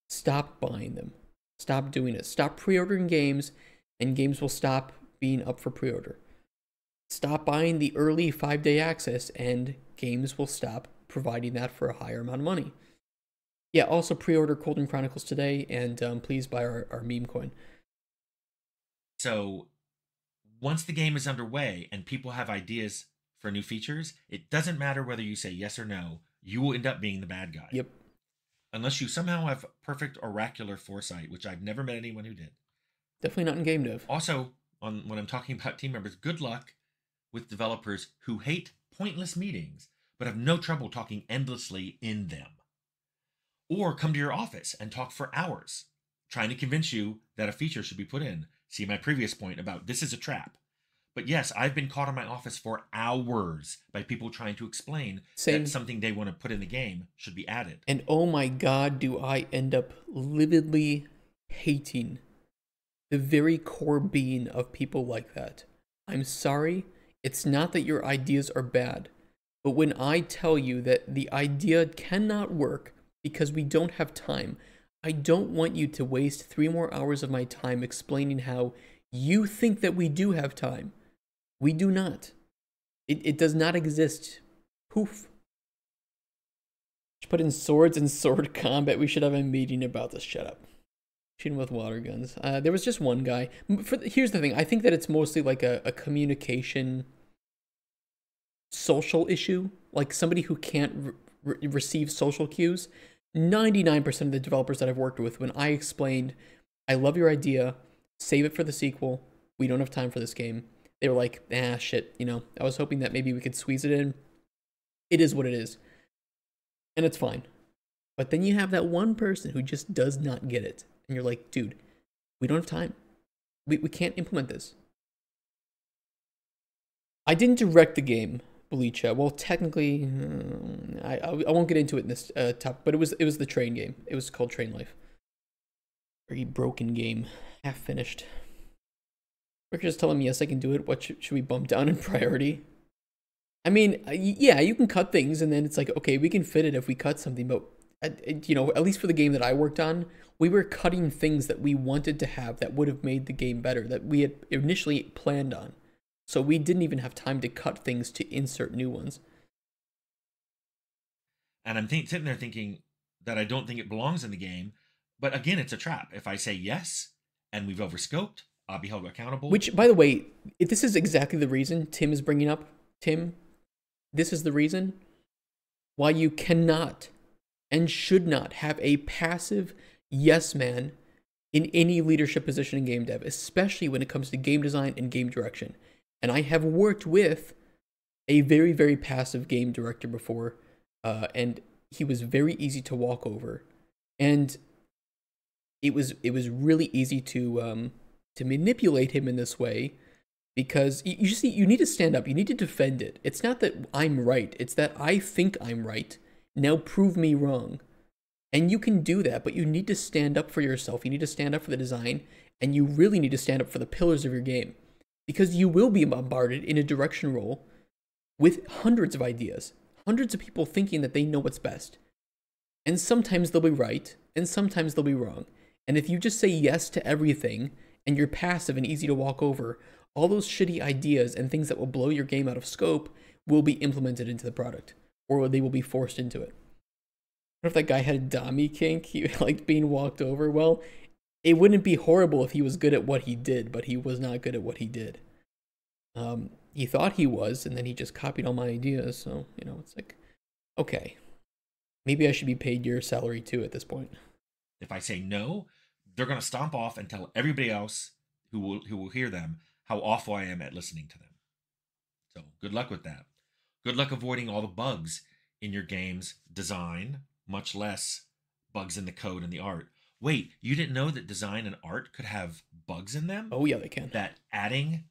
[SPEAKER 1] Stop buying them. Stop doing it. Stop pre-ordering games, and games will stop being up for pre-order. Stop buying the early 5-day access, and games will stop providing that for a higher amount of money. Yeah, also pre-order Cauldron Chronicles today, and please buy our meme coin.
[SPEAKER 2] So once the game is underway and people have ideas for new features, it doesn't matter whether you say yes or no, you will end up being the bad guy.
[SPEAKER 1] Yep.
[SPEAKER 2] Unless you somehow have perfect oracular foresight, which I've never met anyone who did.
[SPEAKER 1] Definitely not in game dev.
[SPEAKER 2] Also, when I'm talking about team members, good luck with developers who hate pointless meetings, but have no trouble talking endlessly in them. Or come to your office and talk for hours, trying to convince you that a feature should be put in. See my previous point about this is a trap. But yes, I've been caught in my office for hours by people trying to explain that something they want to put in the game should be added.
[SPEAKER 1] And oh my god, do I end up lividly hating the very core being of people like that. I'm sorry, it's not that your ideas are bad, but when I tell you that the idea cannot work because we don't have time, I don't want you to waste 3 more hours of my time explaining how you think that we do have time. We do not. It does not exist. Poof. Should put in swords and sword combat. We should have a meeting about this. Shut up. Shooting with water guns. There was just one guy. Here's the thing. I think that it's mostly like a communication social issue. Like somebody who can't receive social cues. 99% of the developers that I've worked with, when I explained, I love your idea, save it for the sequel, we don't have time for this game, they were like, ah, shit, you know, I was hoping that maybe we could squeeze it in. It is what it is. And it's fine. But then you have that one person who just does not get it. And you're like, dude, we don't have time. We can't implement this. I didn't direct the game, Bleacha. Well, technically, I won't get into it in this topic, but it was the train game. It was called Train Life. Very broken game, half finished. Rick just telling me yes, I can do it. What should we bump down in priority? I mean, yeah, you can cut things, and then it's like, okay, we can fit it if we cut something, but at least for the game that I worked on, we were cutting things that we wanted to have that would have made the game better that we had initially planned on. So we didn't even have time to cut things to insert new ones.
[SPEAKER 2] And I'm sitting there thinking that I don't think it belongs in the game. But again, it's a trap. If I say yes and we've overscoped, I'll be held accountable.
[SPEAKER 1] Which, by the way, this is exactly the reason Tim is bringing up. Tim, this is the reason why you cannot and should not have a passive yes man in any leadership position in game dev, especially when it comes to game design and game direction. And I have worked with a very, very passive game director before, and he was very easy to walk over. And it was really easy to manipulate him in this way, because you see, you need to stand up, you need to defend it. It's not that I'm right, it's that I think I'm right. Now prove me wrong. And you can do that, but you need to stand up for yourself. You need to stand up for the design, and you really need to stand up for the pillars of your game, because you will be bombarded in a direction role with hundreds of ideas, hundreds of people thinking that they know what's best. And sometimes they'll be right, and sometimes they'll be wrong. And if you just say yes to everything, and you're passive and easy to walk over, all those shitty ideas and things that will blow your game out of scope will be implemented into the product, or they will be forced into it. What if that guy had a dummy kink? He liked being walked over. Well, it wouldn't be horrible if he was good at what he did, but he was not good at what he did. He thought he was, and then he just copied all my ideas. So, it's like, okay, maybe I should be paid your salary too at this point.
[SPEAKER 2] If I say no, they're going to stomp off and tell everybody else who will hear them how awful I am at listening to them. So good luck with that. Good luck avoiding all the bugs in your game's design, much less bugs in the code and the art. Wait, you didn't know that design and art could have bugs in them?
[SPEAKER 1] Oh yeah, they can.
[SPEAKER 2] That adding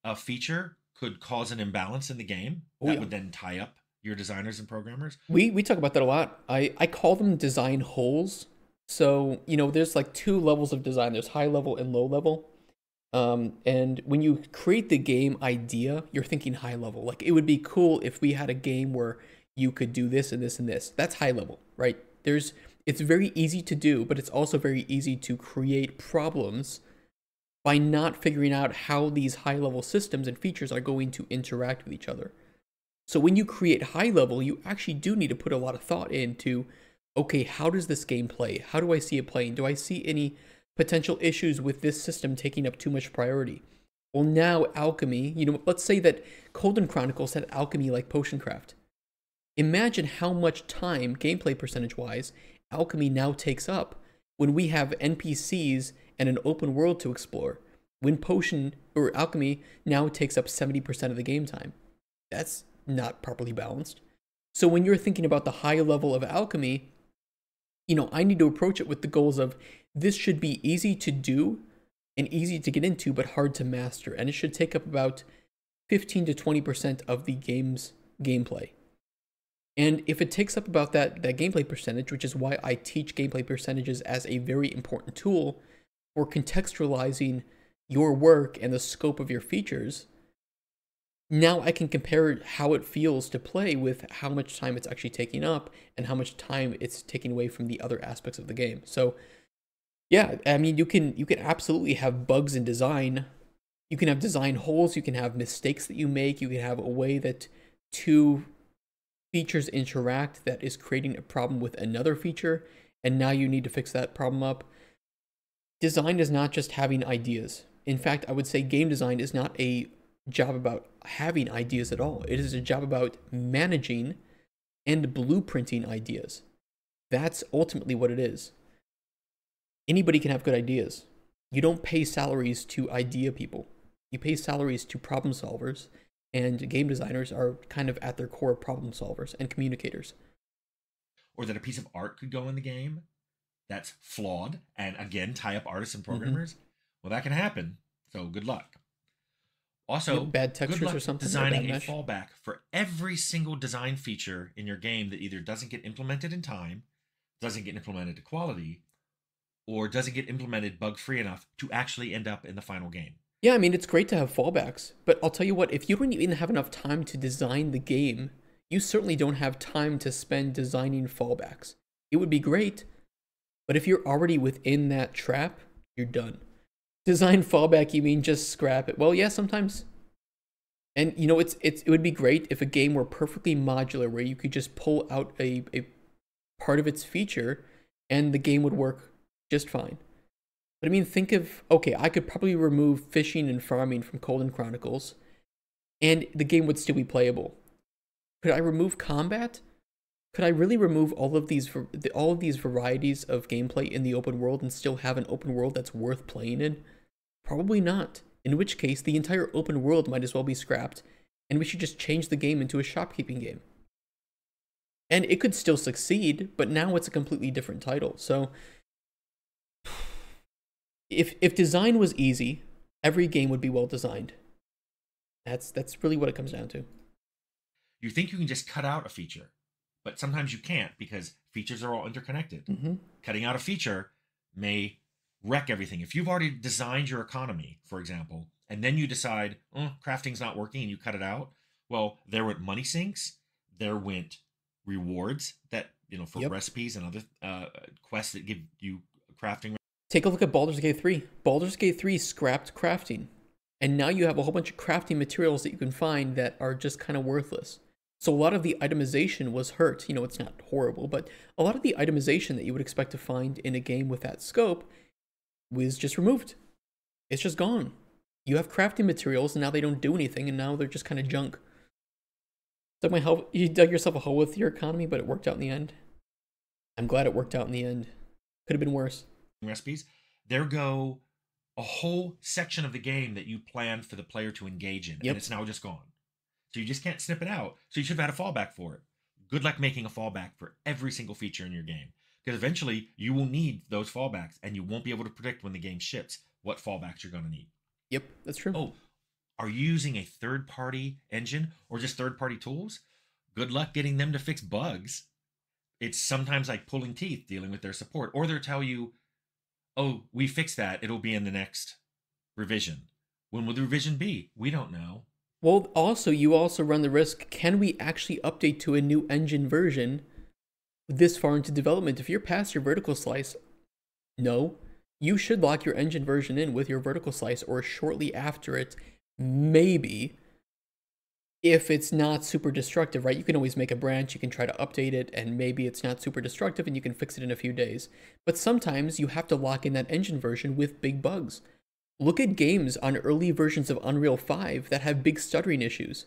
[SPEAKER 2] a feature could cause an imbalance in the game that would then tie up your designers and programmers?
[SPEAKER 1] We talk about that a lot. I call them design holes. So, there's like two levels of design. There's high level and low level. And when you create the game idea, you're thinking high level. Like, it would be cool if we had a game where you could do this and this and this. That's high level, right? It's very easy to do, but it's also very easy to create problems by not figuring out how these high level systems and features are going to interact with each other. So when you create high level, you actually do need to put a lot of thought into, okay, how does this game play? How do I see it playing? Do I see any potential issues with this system taking up too much priority? Well, now alchemy, let's say that Golden Chronicles had alchemy like potion craft. Imagine how much time, gameplay percentage-wise, alchemy now takes up when we have NPCs and an open world to explore. When potion or alchemy now takes up 70% of the game time. That's not properly balanced. So when you're thinking about the high level of alchemy, I need to approach it with the goals of this should be easy to do and easy to get into, but hard to master. And it should take up about 15 to 20% of the game's gameplay. And if it takes up about that gameplay percentage, which is why I teach gameplay percentages as a very important tool for contextualizing your work and the scope of your features, now I can compare how it feels to play with how much time it's actually taking up and how much time it's taking away from the other aspects of the game. So yeah, I mean, you can absolutely have bugs in design. You can have design holes, you can have mistakes that you make, you can have a way that two features interact that is creating a problem with another feature, and now you need to fix that problem up. Design is not just having ideas. In fact, I would say game design is not a job about having ideas at all. It is a job about managing and blueprinting ideas. That's ultimately what it is. Anybody can have good ideas. You don't pay salaries to idea people. You pay salaries to problem solvers, and game designers are kind of at their core problem solvers and communicators.
[SPEAKER 2] Or that a piece of art could go in the game that's flawed and again tie up artists and programmers. Well, that can happen. So good luck. Also,
[SPEAKER 1] bad textures
[SPEAKER 2] good luck
[SPEAKER 1] or something.
[SPEAKER 2] Designing a fallback for every single design feature in your game that either doesn't get implemented in time, doesn't get implemented to quality, or doesn't get implemented bug free enough to actually end up in the final game.
[SPEAKER 1] Yeah, I mean, it's great to have fallbacks, but I'll tell you what, if you don't even have enough time to design the game, you certainly don't have time to spend designing fallbacks. It would be great, but if you're already within that trap, you're done. Design fallback, you mean just scrap it? Well, yeah, sometimes. And you know, it would be great if a game were perfectly modular, where you could just pull out a part of its feature, and the game would work just fine. But I mean, think of, okay, I could probably remove fishing and farming from Colden Chronicles, and the game would still be playable. Could I remove combat? Could I really remove all of these varieties of gameplay in the open world and still have an open world that's worth playing in? Probably not. In which case, the entire open world might as well be scrapped, and we should just change the game into a shopkeeping game. And it could still succeed, but now it's a completely different title. So, if design was easy, every game would be well designed. That's really what it comes down to.
[SPEAKER 2] You think you can just cut out a feature, but sometimes you can't because features are all interconnected.
[SPEAKER 1] Mm-hmm.
[SPEAKER 2] Cutting out a feature may wreck everything. If you've already designed your economy, for example, and then you decide, oh, crafting's not working and you cut it out, well, there went money sinks, there went rewards that, for recipes and other quests that give you crafting.
[SPEAKER 1] Take a look at Baldur's Gate 3. Baldur's Gate 3 scrapped crafting. And now you have a whole bunch of crafting materials that you can find that are just kind of worthless. So a lot of the itemization was hurt. It's not horrible, but a lot of the itemization that you would expect to find in a game with that scope was just removed. It's just gone. You have crafting materials, and now they don't do anything, and now they're just kind of junk. You dug yourself a hole with your economy, but it worked out in the end. I'm glad it worked out in the end. Could have been worse.
[SPEAKER 2] Recipes, there go a whole section of the game that you planned for the player to engage in, and it's now just gone. So you just can't snip it out. So you should have had a fallback for it. Good luck making a fallback for every single feature in your game, because eventually you will need those fallbacks, and you won't be able to predict when the game ships what fallbacks you're going to need.
[SPEAKER 1] Yep, that's true.
[SPEAKER 2] Oh, are you using a third-party engine or just third-party tools? Good luck getting them to fix bugs. It's sometimes like pulling teeth dealing with their support, or they'll tell you, oh, we fixed that, it'll be in the next revision. When will the revision be? We don't know.
[SPEAKER 1] Well, you also run the risk, can we actually update to a new engine version this far into development? If you're past your vertical slice, no. You should lock your engine version in with your vertical slice or shortly after it, maybe. If it's not super destructive, right? You can always make a branch, you can try to update it, and maybe it's not super destructive and you can fix it in a few days. But sometimes you have to lock in that engine version with big bugs. Look at games on early versions of Unreal 5 that have big stuttering issues.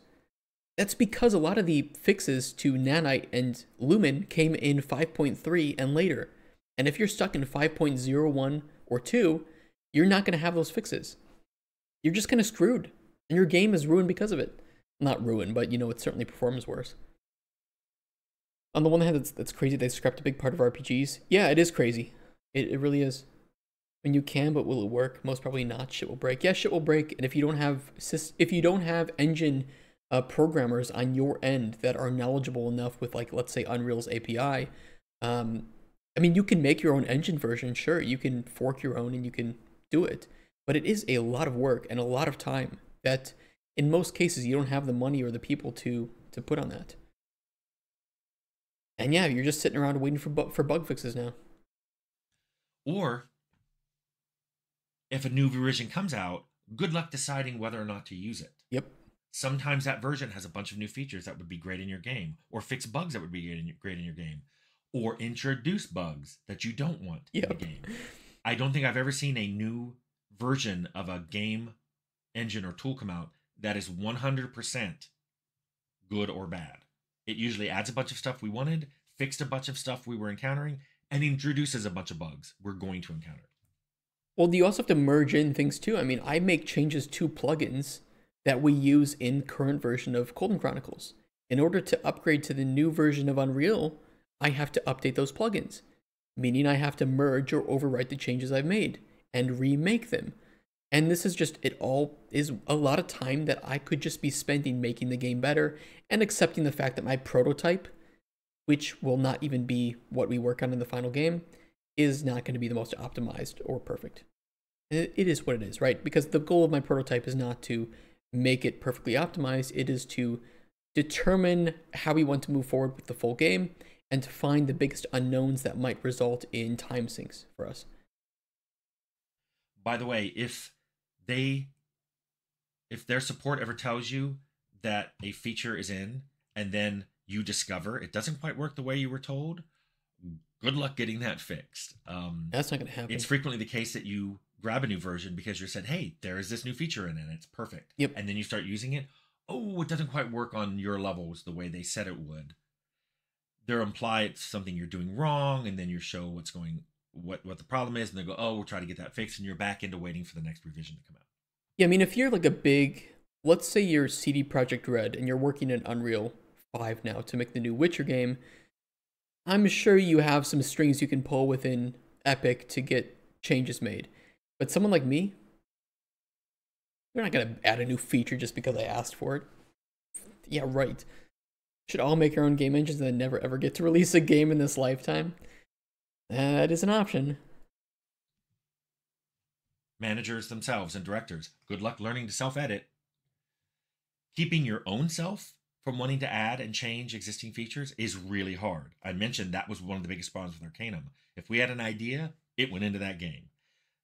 [SPEAKER 1] That's because a lot of the fixes to Nanite and Lumen came in 5.3 and later. And if you're stuck in 5.01 or 2, you're not going to have those fixes. You're just kind of screwed. And your game is ruined because of it. Not ruined, but it certainly performs worse. On the one hand, that's crazy they scrapped a big part of RPGs. Yeah, it is crazy. It really is. When you can, but will it work? Most probably not. Shit will break. Yeah, shit will break. And if you don't have engine programmers on your end that are knowledgeable enough with, like, let's say Unreal's API, I mean, you can make your own engine version. Sure, you can fork your own and you can do it, but it is a lot of work and a lot of time that, in most cases, you don't have the money or the people to put on that. And yeah, you're just sitting around waiting for bug fixes now.
[SPEAKER 2] Or if a new revision comes out, good luck deciding whether or not to use it.
[SPEAKER 1] Yep.
[SPEAKER 2] Sometimes that version has a bunch of new features that would be great in your game, or fix bugs that would be great in your game, or introduce bugs that you don't want in the game. I don't think I've ever seen a new version of a game engine or tool come out that is 100% good or bad. It usually adds a bunch of stuff we wanted, fixed a bunch of stuff we were encountering, and introduces a bunch of bugs we're going to encounter.
[SPEAKER 1] Well, you also have to merge in things too. I mean, I make changes to plugins that we use in current version of Colden Chronicles. In order to upgrade to the new version of Unreal, I have to update those plugins, meaning I have to merge or overwrite the changes I've made and remake them. And this is just, it all is a lot of time that I could just be spending making the game better and accepting the fact that my prototype, which will not even be what we work on in the final game, is not going to be the most optimized or perfect. It is what it is, right? Because the goal of my prototype is not to make it perfectly optimized. It is to determine how we want to move forward with the full game and to find the biggest unknowns that might result in time sinks for us.
[SPEAKER 2] By the way, if their support ever tells you that a feature is in and then you discover it doesn't quite work the way you were told, good luck getting that fixed.
[SPEAKER 1] That's not going to happen.
[SPEAKER 2] It's frequently the case that you grab a new version because you're said, hey, there is this new feature in it and it's perfect.
[SPEAKER 1] Yep.
[SPEAKER 2] And then you start using it. Oh, it doesn't quite work on your levels the way they said it would. They'll imply it's something you're doing wrong, and then you show what the problem is, and they go, oh, we'll try to get that fixed, and you're back into waiting for the next revision to come out.
[SPEAKER 1] Yeah, I mean, if you're like a big, let's say you're CD Projekt Red and you're working in Unreal 5 now to make the new Witcher game, I'm sure you have some strings you can pull within Epic to get changes made. But someone like me, they're not going to add a new feature just because I asked for it. Yeah, right. Should all make our own game engines and then never ever get to release a game in this lifetime? That is an option.
[SPEAKER 2] Managers themselves and directors, good luck learning to self-edit. Keeping your own self from wanting to add and change existing features is really hard. I mentioned that was one of the biggest problems with Arcanum. If we had an idea, it went into that game.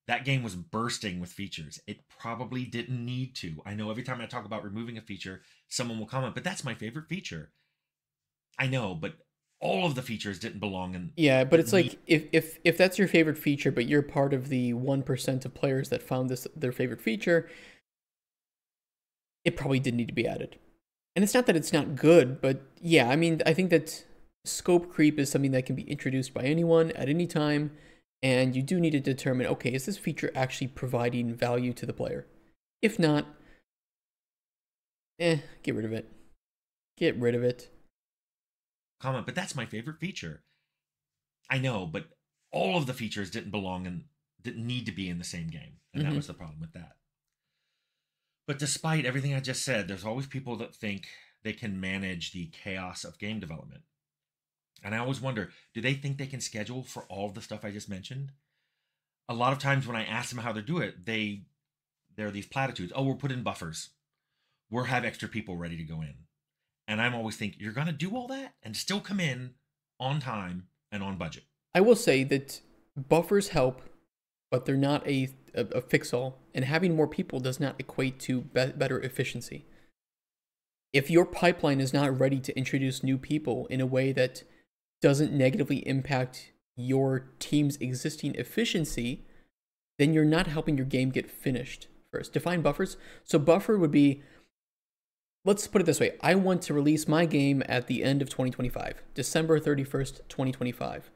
[SPEAKER 2] That game was bursting with features. It probably didn't need to. I know every time I talk about removing a feature, someone will comment, but that's my favorite feature. I know, but all of the features didn't belong in.
[SPEAKER 1] Yeah, but it's like if that's your favorite feature, but you're part of the 1% of players that found this their favorite feature, it probably didn't need to be added. And it's not that it's not good, but yeah, I mean, I think that scope creep is something that can be introduced by anyone at any time, and you do need to determine, okay, is this feature actually providing value to the player? If not, get rid of it. Get rid of it.
[SPEAKER 2] Comment, but that's my favorite feature. I know, but all of the features didn't need to be in the same game, and that was the problem with that. But despite everything I just said, there's always people that think they can manage the chaos of game development. And I always wonder, do they think they can schedule for all of the stuff I just mentioned? A lot of times when I ask them how they do it, there are these platitudes. Oh, we'll put in buffers. We'll have extra people ready to go in. And I'm always thinking, you're going to do all that and still come in on time and on budget.
[SPEAKER 1] I will say that buffers help, but they're not a fix-all. And having more people does not equate to better efficiency. If your pipeline is not ready to introduce new people in a way that doesn't negatively impact your team's existing efficiency, then you're not helping your game get finished first. Define buffers. So buffer would be, let's put it this way. I want to release my game at the end of 2025, December 31st, 2025.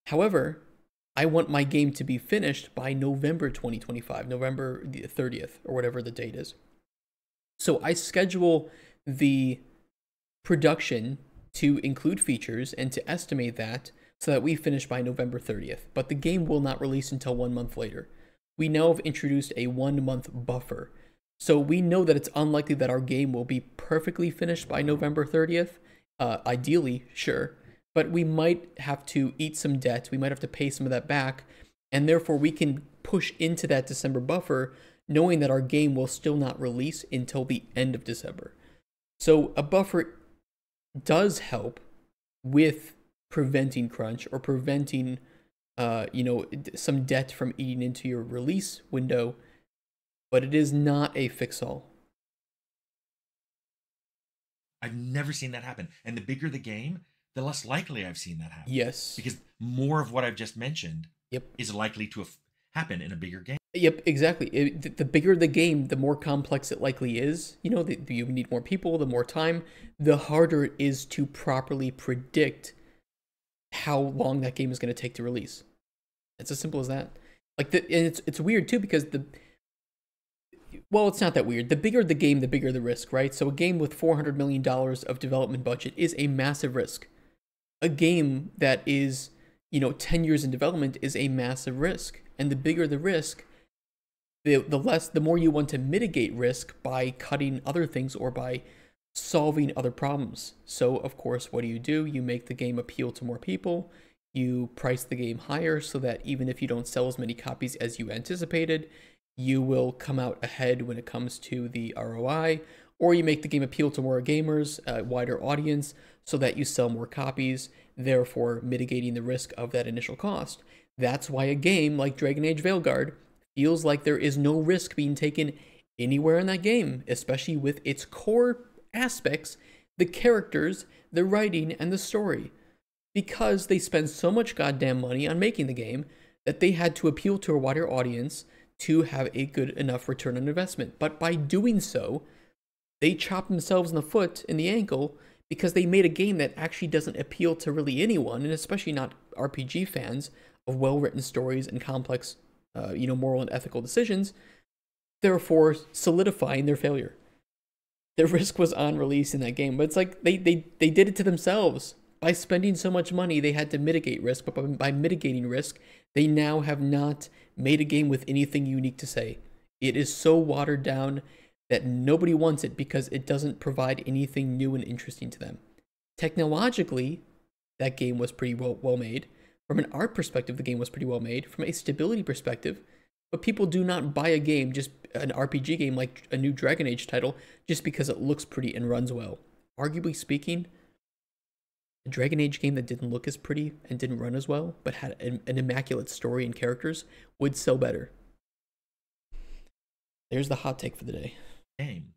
[SPEAKER 1] However, I want my game to be finished by November 2025, November the 30th, or whatever the date is. So I schedule the production to include features and to estimate that so that we finish by November 30th. But the game will not release until 1 month later. We now have introduced a 1 month buffer. So we know that it's unlikely that our game will be perfectly finished by November 30th. Ideally, sure. But we might have to eat some debt. We might have to pay some of that back. And therefore, we can push into that December buffer knowing that our game will still not release until the end of December. So a buffer does help with preventing crunch or preventing, some debt from eating into your release window, but it is not a fix-all.
[SPEAKER 2] I've never seen that happen. And the bigger the game, the less likely I've seen that happen.
[SPEAKER 1] Yes.
[SPEAKER 2] Because more of what I've just mentioned
[SPEAKER 1] Yep.
[SPEAKER 2] is likely to happen in a bigger game.
[SPEAKER 1] Yep, exactly. The bigger the game, the more complex it likely is. You need more people, the more time, the harder it is to properly predict how long that game is going to take to release. It's as simple as that. And it's weird too because it's not that weird. The bigger the game, the bigger the risk, right? So a game with $400 million of development budget is a massive risk. A game that is, 10 years in development is a massive risk. And the bigger the risk, the more you want to mitigate risk by cutting other things or by solving other problems. So, of course, what do? You make the game appeal to more people. You price the game higher so that even if you don't sell as many copies as you anticipated, you will come out ahead when it comes to the ROI, or you make the game appeal to more gamers, a wider audience, so that you sell more copies, therefore mitigating the risk of that initial cost. That's why a game like Dragon Age Veilguard feels like there is no risk being taken anywhere in that game, especially with its core aspects, the characters, the writing, and the story. Because they spend so much goddamn money on making the game that they had to appeal to a wider audience to have a good enough return on investment. But by doing so, they chop themselves in the foot, in the ankle, because they made a game that actually doesn't appeal to really anyone, and especially not RPG fans of well-written stories and complex, moral and ethical decisions, therefore solidifying their failure. Their risk was on release in that game, but it's like they did it to themselves. By spending so much money, they had to mitigate risk, but by mitigating risk, they now have not made a game with anything unique to say. It is so watered down that nobody wants it because it doesn't provide anything new and interesting to them. Technologically, that game was pretty well made. From an art perspective, the game was pretty well made. From a stability perspective, but people do not buy a game, just an RPG game like a new Dragon Age title, just because it looks pretty and runs well. Arguably speaking, a Dragon Age game that didn't look as pretty and didn't run as well, but had an immaculate story and characters, would sell better. There's the hot take for the day.
[SPEAKER 2] Game.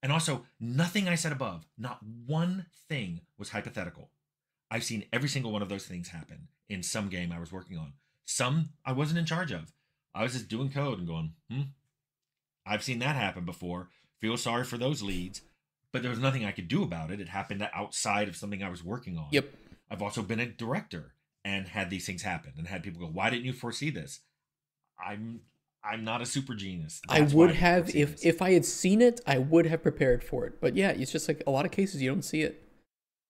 [SPEAKER 2] And also, nothing I said above, not one thing was hypothetical. I've seen every single one of those things happen in some game I was working on. Some I wasn't in charge of. I was just doing code and going, I've seen that happen before. Feel sorry for those leads. But there was nothing I could do about it. It happened outside of something I was working on.
[SPEAKER 1] Yep.
[SPEAKER 2] I've also been a director and had these things happen and had people go, "Why didn't you foresee this?" I'm not a super genius.
[SPEAKER 1] That's I would have if I had seen it, I would have prepared for it. But yeah, it's just like a lot of cases you don't see it.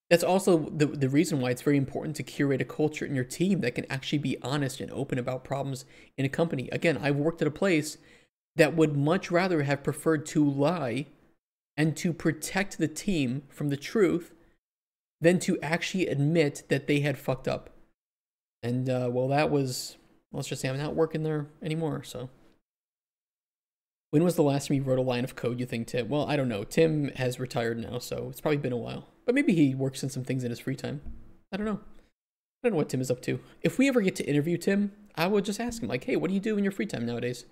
[SPEAKER 1] That's also the reason why it's very important to curate a culture in your team that can actually be honest and open about problems in a company. Again, I've worked at a place that would much rather have preferred to lie and to protect the team from the truth than to actually admit that they had fucked up. And, that was, let's just say I'm not working there anymore, so. When was the last time you wrote a line of code, you think, Tim? Well, I don't know. Tim has retired now, so it's probably been a while. But maybe he works on some things in his free time. I don't know. I don't know what Tim is up to. If we ever get to interview Tim, I would just ask him, like, hey, what do you do in your free time nowadays?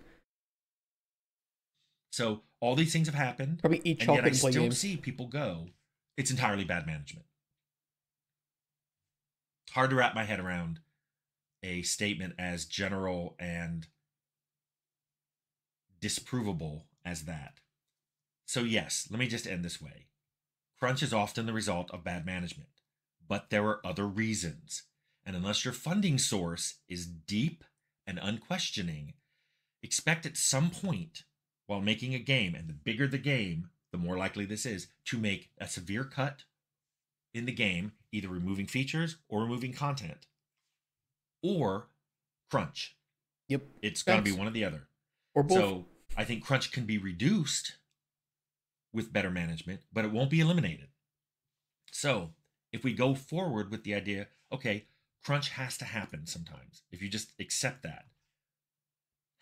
[SPEAKER 2] So all these things have happened.
[SPEAKER 1] Probably eat chocolate and play games.
[SPEAKER 2] I still see people go, it's entirely bad management. Hard to wrap my head around a statement as general and disprovable as that. So yes, let me just end this way. Crunch is often the result of bad management, but there are other reasons. And unless your funding source is deep and unquestioning, expect at some point while making a game, and the bigger the game, the more likely this is, to make a severe cut in the game, either removing features or removing content, or crunch.
[SPEAKER 1] Yep.
[SPEAKER 2] It's got to be one or the other.
[SPEAKER 1] Or both.
[SPEAKER 2] So I think crunch can be reduced with better management, but it won't be eliminated. So if we go forward with the idea, okay, crunch has to happen sometimes, if you just accept that,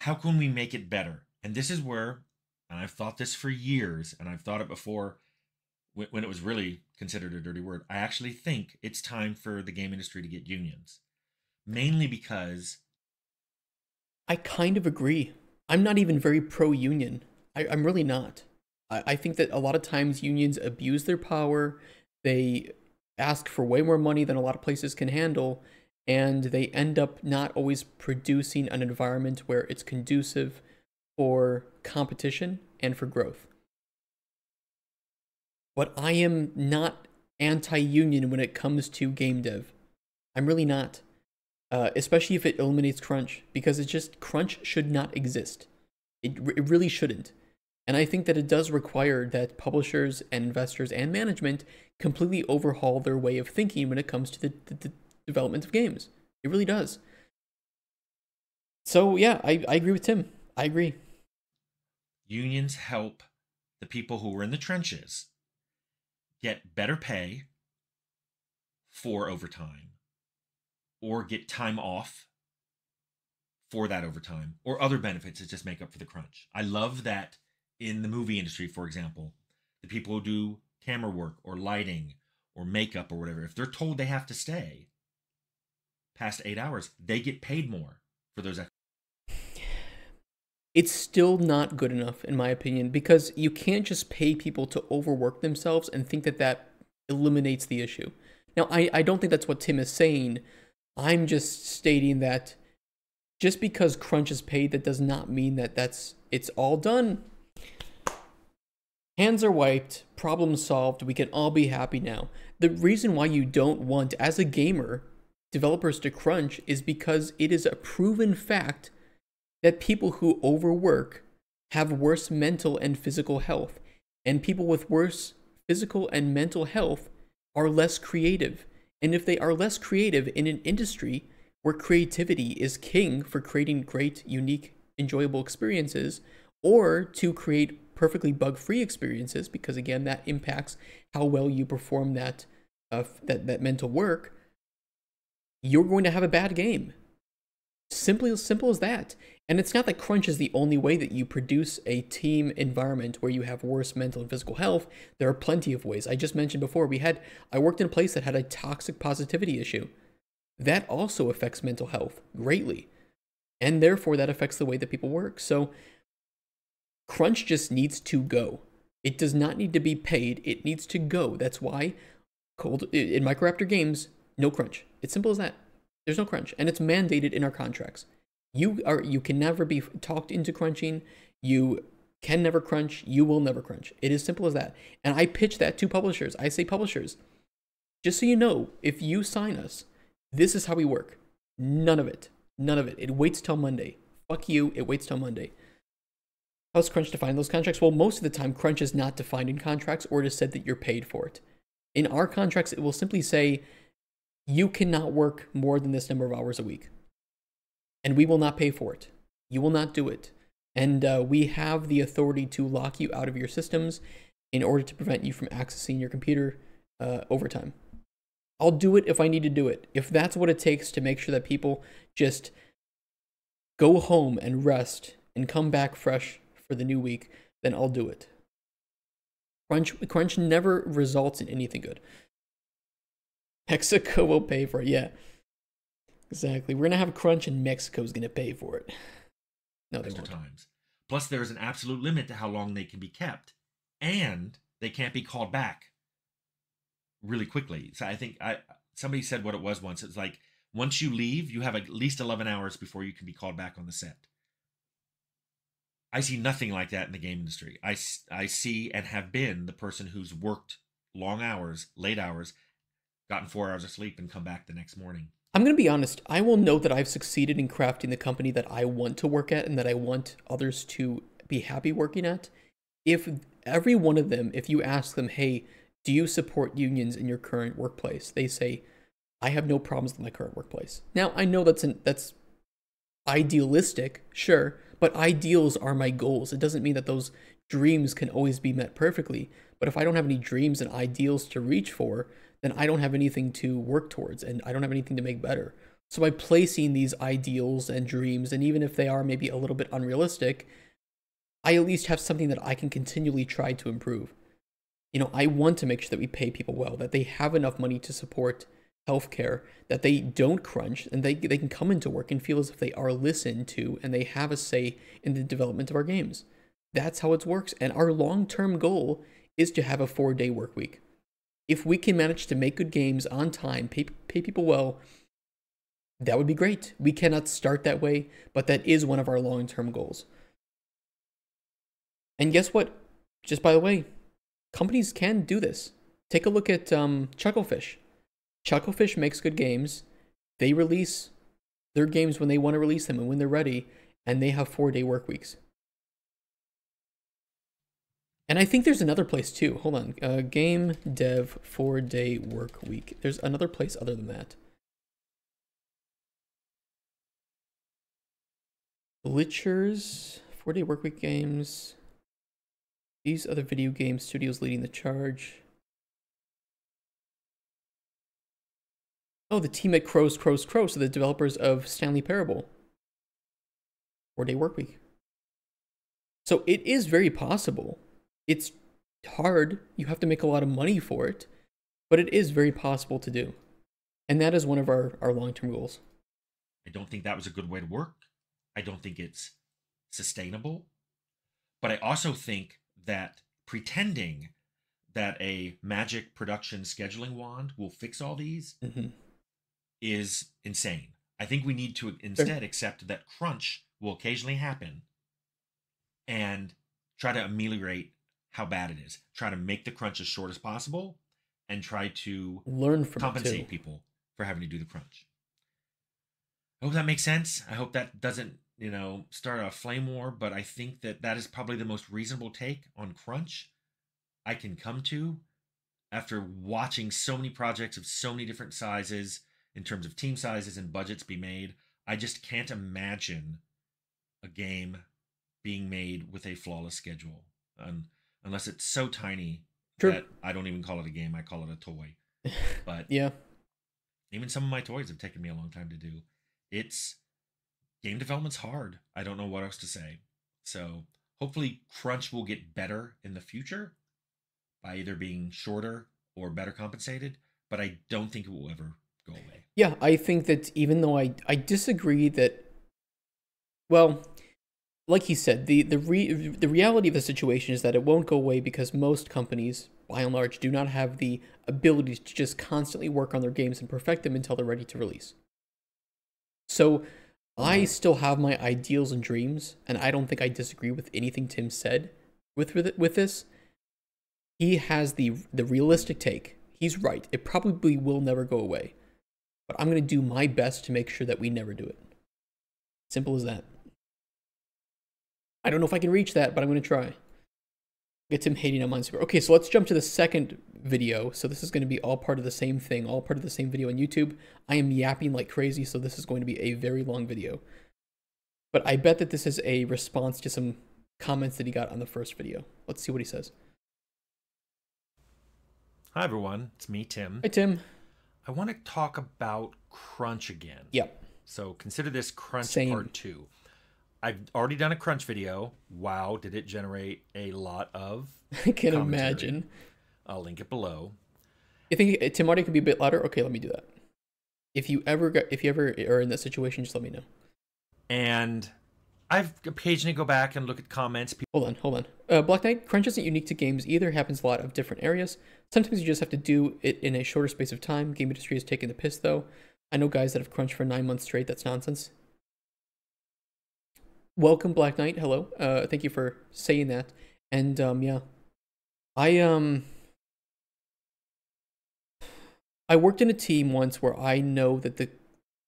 [SPEAKER 2] how can we make it better? And this is where, and I've thought this for years, and I've thought it before when it was really considered a dirty word, I actually think it's time for the game industry to get unions. Mainly because...
[SPEAKER 1] I kind of agree. I'm not even very pro-union. I'm really not. I think that a lot of times unions abuse their power. They ask for way more money than a lot of places can handle, and they end up not always producing an environment where it's conducive for competition and for growth. But I am not anti-union when it comes to game dev. I'm really not. Especially if it eliminates crunch, because it's just, crunch should not exist. It really shouldn't. And I think that it does require that publishers and investors and management completely overhaul their way of thinking when it comes to the development of games. It really does. So yeah, I agree with Tim. I agree.
[SPEAKER 2] Unions help the people who are in the trenches get better pay for overtime, or get time off for that overtime, or other benefits that just make up for the crunch. I love that in the movie industry, for example, the people who do camera work or lighting or makeup or whatever, if they're told they have to stay past 8 hours, they get paid more for those extra.
[SPEAKER 1] It's still not good enough, in my opinion, because you can't just pay people to overwork themselves and think that that eliminates the issue. Now, I don't think that's what Tim is saying. I'm just stating that just because crunch is paid, that does not mean that it's all done. Hands are wiped, problem solved, we can all be happy now. The reason why you don't want, as a gamer, developers to crunch is because it is a proven fact that people who overwork have worse mental and physical health. And people with worse physical and mental health are less creative. And if they are less creative in an industry where creativity is king for creating great, unique, enjoyable experiences, or to create perfectly bug-free experiences, because again, that impacts how well you perform that mental work, you're going to have a bad game. Simple as that. And it's not that crunch is the only way that you produce a team environment where you have worse mental and physical health. There are plenty of ways. I just mentioned before, I worked in a place that had a toxic positivity issue. That also affects mental health greatly. And therefore, that affects the way that people work. So crunch just needs to go. It does not need to be paid. It needs to go. That's why in Microraptor games, no crunch. It's simple as that. There's no crunch, and it's mandated in our contracts. You can never be talked into crunching. You can never crunch. You will never crunch. It is simple as that. And I pitch that to publishers. I say, publishers, just so you know, if you sign us, this is how we work. None of it. None of it. It waits till Monday. Fuck you. It waits till Monday. How's crunch defined those contracts? Well, most of the time, crunch is not defined in contracts, or it is said that you're paid for it. In our contracts, it will simply say, you cannot work more than this number of hours a week, and we will not pay for it. You will not do it. And we have the authority to lock you out of your systems in order to prevent you from accessing your computer overtime. I'll do it if I need to do it. If that's what it takes to make sure that people just go home and rest and come back fresh for the new week, then I'll do it. Crunch never results in anything good. Mexico will pay for it. Yeah, exactly. We're going to have crunch and Mexico's going to pay for it. No, they won't.
[SPEAKER 2] Times. Plus, there's an absolute limit to how long they can be kept, and they can't be called back really quickly. So I think somebody said what it was once. It's like, once you leave, you have at least 11 hours before you can be called back on the set. I see nothing like that in the game industry. I see and have been the person who's worked long hours, late hours, gotten 4 hours of sleep, and come back the next morning.
[SPEAKER 1] I'm going to be honest. I will know that I've succeeded in crafting the company that I want to work at and that I want others to be happy working at. If every one of them, if you ask them, hey, do you support unions in your current workplace? They say, I have no problems with my current workplace. Now, I know that's idealistic, sure, but ideals are my goals. It doesn't mean that those dreams can always be met perfectly. But if I don't have any dreams and ideals to reach for, then I don't have anything to work towards, and I don't have anything to make better. So by placing these ideals and dreams, and even if they are maybe a little bit unrealistic, I at least have something that I can continually try to improve. You know, I want to make sure that we pay people well, that they have enough money to support healthcare, that they don't crunch, and they can come into work and feel as if they are listened to and they have a say in the development of our games. That's how it works. And our long-term goal is to have a 4-day work week. If we can manage to make good games on time, pay people well, that would be great. We cannot start that way, but that is one of our long-term goals. And guess what? Just by the way, companies can do this. Take a look at Chucklefish. Chucklefish makes good games. They release their games when they want to release them and when they're ready, and they have 4-day work weeks. And I think there's another place too. Hold on. Game dev 4-day work week. There's another place other than that. Glitchers, 4-day work week games. These other video game studios leading the charge. Oh, the team at Crows, so the developers of Stanley Parable. 4-day work week. So it is very possible. It's hard. You have to make a lot of money for it, but it is very possible to do. And that is one of our long-term goals.
[SPEAKER 2] I don't think that was a good way to work. I don't think it's sustainable. But I also think that pretending that a magic production scheduling wand will fix all these is insane. I think we need to instead accept that crunch will occasionally happen and try to ameliorate how bad it is. Try to make the crunch as short as possible and try to
[SPEAKER 1] learn from
[SPEAKER 2] compensate people for having to do the crunch. I hope that makes sense. I hope that doesn't, start a flame war, but I think that is probably the most reasonable take on crunch I can come to after watching so many projects of so many different sizes in terms of team sizes and budgets be made. I just can't imagine a game being made with a flawless schedule, unless it's so tiny that I don't even call it a game. I call it a toy. But
[SPEAKER 1] yeah,
[SPEAKER 2] even some of my toys have taken me a long time to do. Game development's hard. I don't know what else to say. So hopefully crunch will get better in the future by either being shorter or better compensated, but I don't think it will ever go away.
[SPEAKER 1] Yeah, I think that even though I disagree that, well, like he said, the reality of the situation is that it won't go away because most companies, by and large, do not have the ability to just constantly work on their games and perfect them until they're ready to release. So I still have my ideals and dreams, and I don't think I disagree with anything Tim said with this. He has the realistic take. He's right. It probably will never go away. But I'm going to do my best to make sure that we never do it. Simple as that. I don't know if I can reach that, but I'm going to try. Get Tim hating on Minesweeper. Okay, so let's jump to the second video. So this is going to be all part of the same thing, all part of the same video on YouTube. I am yapping like crazy, so this is going to be a very long video. But I bet that this is a response to some comments that he got on the first video. Let's see what he says.
[SPEAKER 2] Hi, everyone. It's me, Tim.
[SPEAKER 1] Hi, Tim.
[SPEAKER 2] I want to talk about crunch again.
[SPEAKER 1] Yep.
[SPEAKER 2] So consider this crunch
[SPEAKER 1] Same.
[SPEAKER 2] part 2. I've already done a crunch video. Wow, did it generate a lot of
[SPEAKER 1] I can
[SPEAKER 2] commentary.
[SPEAKER 1] imagine.
[SPEAKER 2] I'll link it below.
[SPEAKER 1] You think Tim Audio could be a bit louder? Okay, let me do that. If you ever are in that situation, just let me know.
[SPEAKER 2] And I've occasionally go back and look at comments.
[SPEAKER 1] Hold on. Black Knight, crunch isn't unique to games either. It happens a lot of different areas. Sometimes you just have to do it in a shorter space of time. Game industry is taking the piss, though. I know guys that have crunched for 9 months straight. That's nonsense. Welcome, Black Knight. Hello. Thank you for saying that. And yeah, I worked in a team once where I know that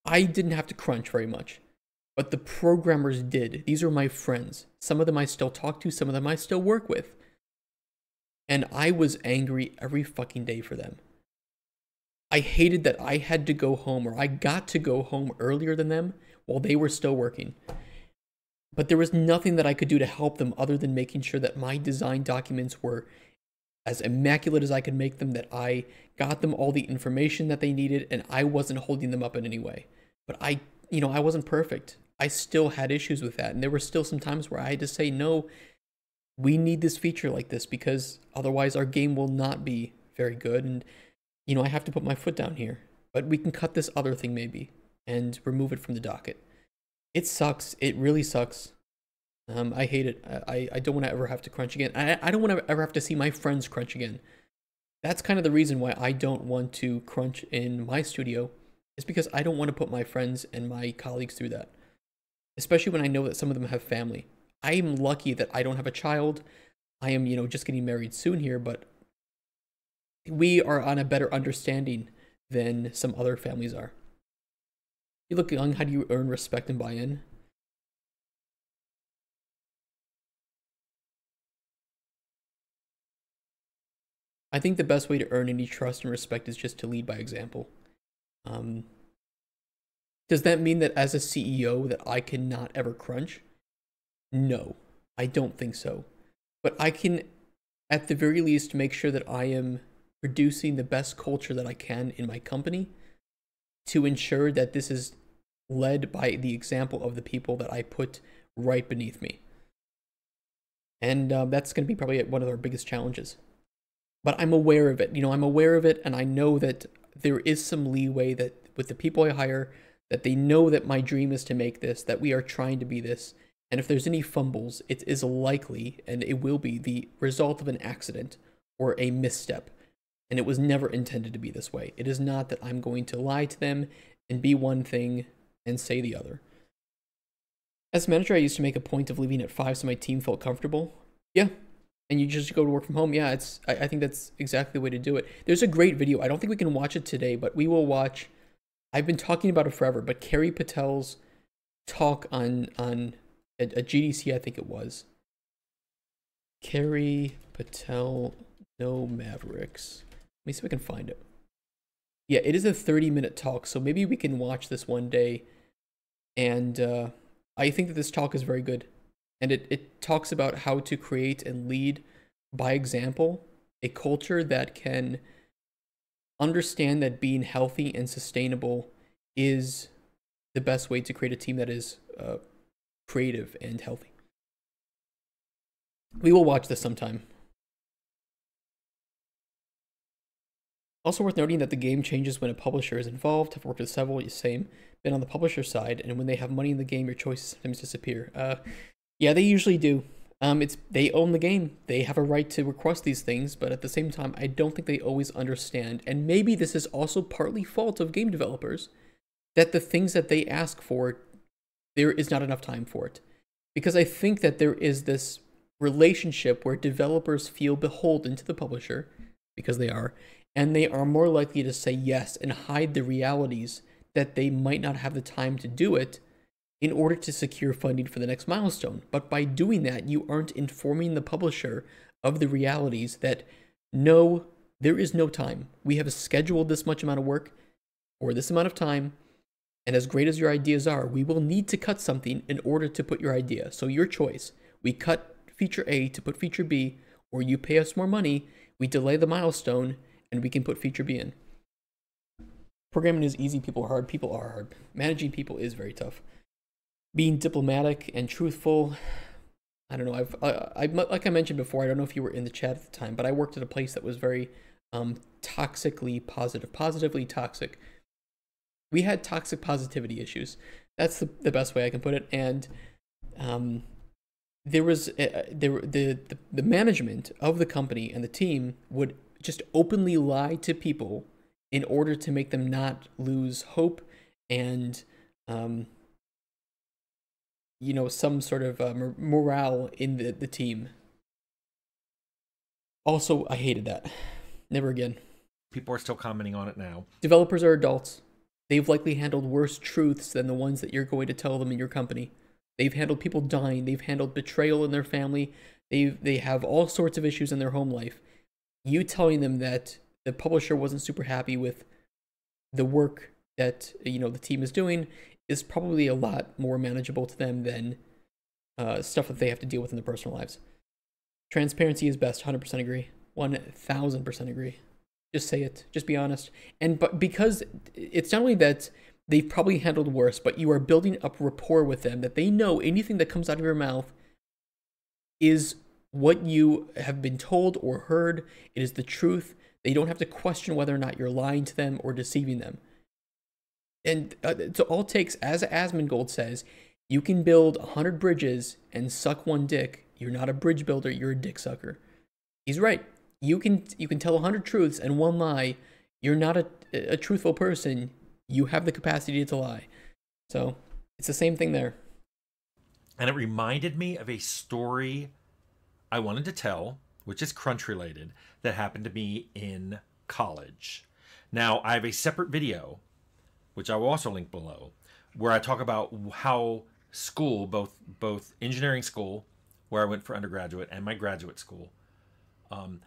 [SPEAKER 1] I didn't have to crunch very much, but the programmers did. These are my friends. Some of them I still talk to, some of them I still work with. And I was angry every fucking day for them. I hated that I had to go home, or I got to go home earlier than them while they were still working. But there was nothing that I could do to help them other than making sure that my design documents were as immaculate as I could make them, that I got them all the information that they needed, and I wasn't holding them up in any way. But I wasn't perfect. I still had issues with that, and there were still some times where I had to say, no, we need this feature like this, because otherwise our game will not be very good, and, I have to put my foot down here. But we can cut this other thing maybe, and remove it from the docket. It sucks. It really sucks. I hate it. I don't want to ever have to crunch again. I don't want to ever have to see my friends crunch again. That's kind of the reason why I don't want to crunch in my studio, is because I don't want to put my friends and my colleagues through that. Especially when I know that some of them have family. I am lucky that I don't have a child. I am, just getting married soon here, but we are on a better understanding than some other families are. You look young, how do you earn respect and buy-in? I think the best way to earn any trust and respect is just to lead by example. Does that mean that as a CEO that I cannot ever crunch? No, I don't think so. But I can, at the very least, make sure that I am producing the best culture that I can in my company. to ensure that this is led by the example of the people that I put right beneath me. And that's going to be probably one of our biggest challenges. But I'm aware of it. I'm aware of it, and I know that there is some leeway that with the people I hire, that they know that my dream is to make this, that we are trying to be this. And if there's any fumbles, it is likely, and it will be, the result of an accident or a misstep. And it was never intended to be this way. It is not that I'm going to lie to them and be one thing and say the other. As manager, I used to make a point of leaving at 5 so my team felt comfortable. Yeah. And you just go to work from home. Yeah, I think that's exactly the way to do it. There's a great video. I don't think we can watch it today, but we will watch. I've been talking about it forever, but Kerry Patel's talk on a GDC, I think it was. Kerry Patel, no Mavericks. Let me see if I can find it. Yeah, it is a 30-minute talk, so maybe we can watch this one day. And I think that this talk is very good. And it talks about how to create and lead by example, a culture that can understand that being healthy and sustainable is the best way to create a team that is creative and healthy. We will watch this sometime. Also worth noting that the game changes when a publisher is involved. I've worked with several, same, been on the publisher side, and when they have money in the game, your choices sometimes disappear. Yeah, they usually do. They own the game. They have a right to request these things, but at the same time, I don't think they always understand. And maybe this is also partly fault of game developers, that the things that they ask for, there is not enough time for it. Because I think that there is this relationship where developers feel beholden to the publisher, because they are, and they are more likely to say yes and hide the realities that they might not have the time to do it in order to secure funding for the next milestone. But by doing that, you aren't informing the publisher of the realities that no, there is no time. We have scheduled this much amount of work or this amount of time, and as great as your ideas are, we will need to cut something in order to put your idea. So your choice, we cut feature A to put feature B, or you pay us more money, we delay the milestone, and we can put feature B in. Programming is easy, people are hard. People are hard. Managing people is very tough. Being diplomatic and truthful, I don't know. Like I mentioned before, I don't know if you were in the chat at the time, but I worked at a place that was very toxically positive, positively toxic. We had toxic positivity issues. That's the best way I can put it. And there was the management of the company and the team would just openly lie to people in order to make them not lose hope and some sort of morale in the team. Also, I hated that. Never again.
[SPEAKER 2] People are still commenting on it now.
[SPEAKER 1] Developers are adults. They've likely handled worse truths than the ones that you're going to tell them in your company. They've handled people dying. They've handled betrayal in their family. They have all sorts of issues in their home life. You telling them that the publisher wasn't super happy with the work that the team is doing is probably a lot more manageable to them than stuff that they have to deal with in their personal lives. Transparency is best. 100% agree. 1000% agree. Just say it. Just be honest. But because it's not only that they've probably handled worse, but you are building up rapport with them, that they know anything that comes out of your mouth is what you have been told or heard. It is the truth. They don't have to question whether or not you're lying to them or deceiving them. And it all takes, as Asmongold says, you can build 100 bridges and suck one dick. You're not a bridge builder, you're a dick sucker. He's right. You can tell 100 truths and one lie. You're not a truthful person. You have the capacity to lie. So it's the same thing there.
[SPEAKER 2] And it reminded me of a story I wanted to tell, which is crunch related, that happened to me in college. Now, I have a separate video, which I will also link below, where I talk about how school, both engineering school, where I went for undergraduate, and my graduate school,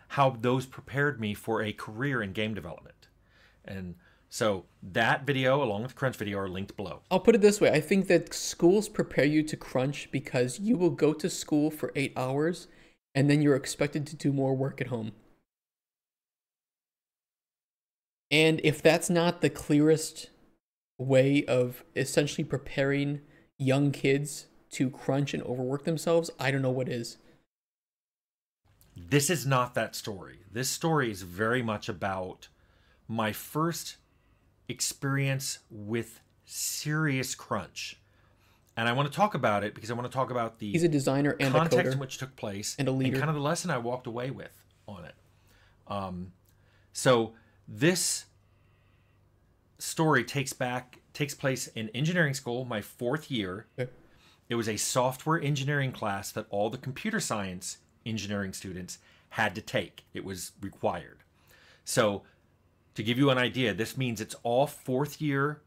[SPEAKER 2] how those prepared me for a career in game development. And so that video, along with the crunch video, are linked below.
[SPEAKER 1] I'll put it this way. I think that schools prepare you to crunch because you will go to school for 8 hours, and then you're expected to do more work at home. And if that's not the clearest way of essentially preparing young kids to crunch and overwork themselves, I don't know what is.
[SPEAKER 2] This is not that story. This story is very much about my first experience with serious crunch. And I want to talk about it because I want to talk about the
[SPEAKER 1] He's a designer and a
[SPEAKER 2] context
[SPEAKER 1] coder
[SPEAKER 2] in which it took place
[SPEAKER 1] and a
[SPEAKER 2] and
[SPEAKER 1] leader.
[SPEAKER 2] kind of the lesson I walked away with on it. So this story takes place in engineering school, my 4th year.
[SPEAKER 1] Okay.
[SPEAKER 2] It was a software engineering class that all the computer science engineering students had to take. It was required. So to give you an idea, this means it's all 4th year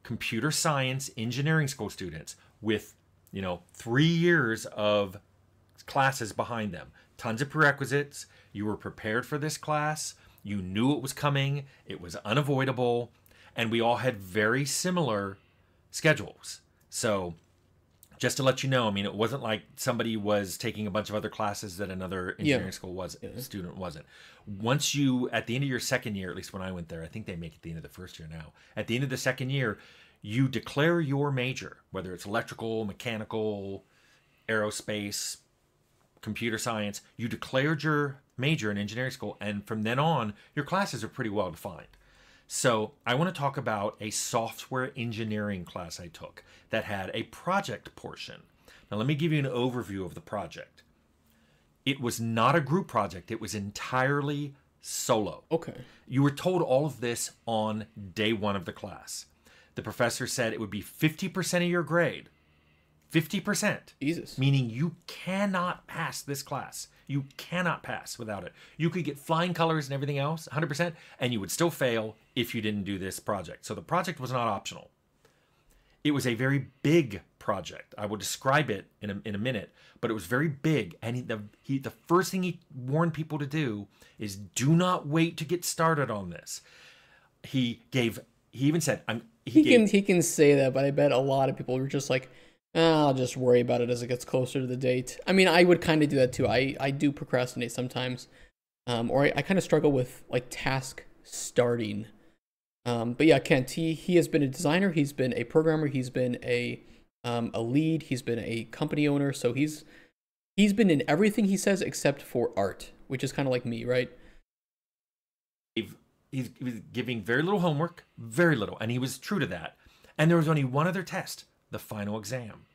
[SPEAKER 2] computer science engineering school students with, 3 years of classes behind them. Tons of prerequisites. You were prepared for this class. You knew it was coming. It was unavoidable. And we all had very similar schedules. So just to let you know, I mean, it wasn't like somebody was taking a bunch of other classes that another engineering school student wasn't. Once you, at the end of your 2nd year, at least when I went there, I think they make it the end of the 1st year now. At the end of the 2nd year, you declare your major, whether it's electrical, mechanical, aerospace, computer science. You declared your major in engineering school, and from then on, your classes are pretty well defined. So I want to talk about a software engineering class I took that had a project portion. Now let me give you an overview of the project. It was not a group project. It was entirely solo.
[SPEAKER 1] Okay.
[SPEAKER 2] You were told all of this on day 1 of the class. The professor said it would be 50% of your grade. 50%.
[SPEAKER 1] Jesus.
[SPEAKER 2] Meaning you cannot pass this class. You cannot pass without it. You could get flying colors and everything else, 100%, and you would still fail if you didn't do this project. So the project was not optional. It was a very big project. I will describe it in a minute, but it was very big. And the first thing he warned people to do is do not wait to get started on this. He even said,
[SPEAKER 1] he can say that, but I bet a lot of people were just like, I'll just worry about it as it gets closer to the date. I mean, I would kind of do that too. I do procrastinate sometimes, or I kind of struggle with like task starting. But yeah, Kent, he has been a designer, he's been a programmer, he's been a lead, he's been a company owner. So he's been in everything he says except for art, which is kind of like me, right?
[SPEAKER 2] He was giving very little homework, very little, and he was true to that. And there was only one other test, the final exam.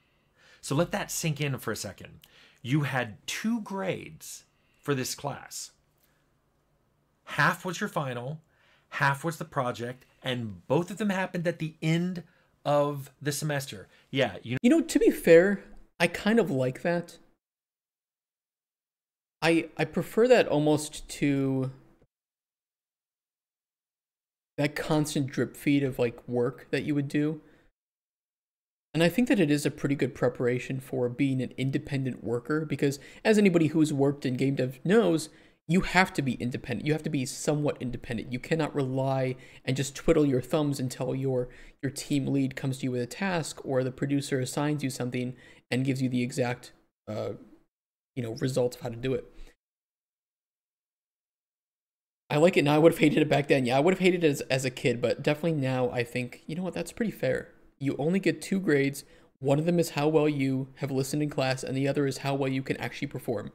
[SPEAKER 2] So let that sink in for a second. You had 2 grades for this class. Half was your final, half was the project, and both of them happened at the end of the semester. Yeah,
[SPEAKER 1] to be fair, I kind of like that. I prefer that almost to that constant drip feed of like work that you would do. And I think that it is a pretty good preparation for being an independent worker, because as anybody who's worked in game dev knows, you have to be independent. You have to be somewhat independent. You cannot rely and just twiddle your thumbs until your team lead comes to you with a task, or the producer assigns you something and gives you the exact results of how to do it. I like it now. I would have hated it back then. Yeah, I would have hated it as a kid, but definitely now I think, you know what, that's pretty fair. You only get 2 grades. One of them is how well you have listened in class, and the other is how well you can actually perform.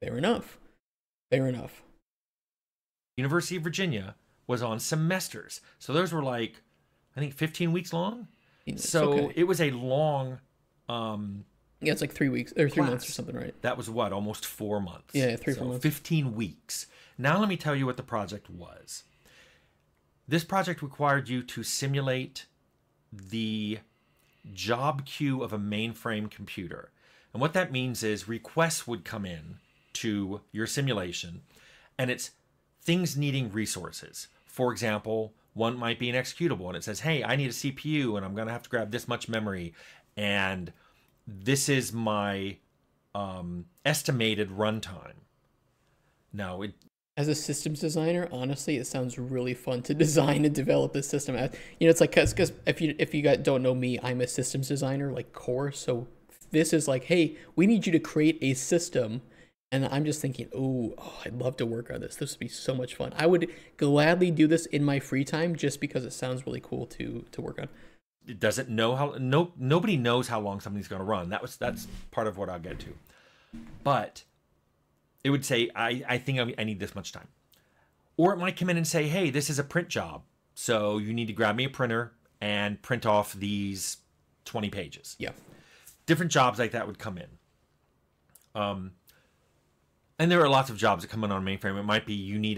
[SPEAKER 1] Fair enough. Fair enough.
[SPEAKER 2] University of Virginia was on semesters. So those were like, I think 15 weeks long. So okay. It was a long
[SPEAKER 1] yeah, it's like 3 weeks or 3 months or something, right?
[SPEAKER 2] That was what, almost 4 months.
[SPEAKER 1] Yeah, 4 months.
[SPEAKER 2] 15 weeks. Now let me tell you what the project was. This project required you to simulate the job queue of a mainframe computer. And what that means is requests would come in to your simulation, and it's things needing resources. For example, one might be an executable, and it says, hey, I need a CPU, and I'm going to have to grab this much memory, and this is my estimated runtime. Now,
[SPEAKER 1] as a systems designer, honestly, it sounds really fun to design and develop this system. It's like, because if you guys don't know me, I'm a systems designer, like core. So this is like, hey, we need you to create a system, And I'm just thinking, oh, I'd love to work on this. This would be so much fun. I would gladly do this in my free time just because it sounds really cool to work on.
[SPEAKER 2] It doesn't know how nobody knows how long something's going to run. That's part of what I'll get to. But it would say I think I need this much time. Or it might come in and say, hey, this is a print job. So you need to grab me a printer and print off these 20 pages.
[SPEAKER 1] Yeah.
[SPEAKER 2] Different jobs like that would come in. And there are lots of jobs that come in on mainframe. It might be you need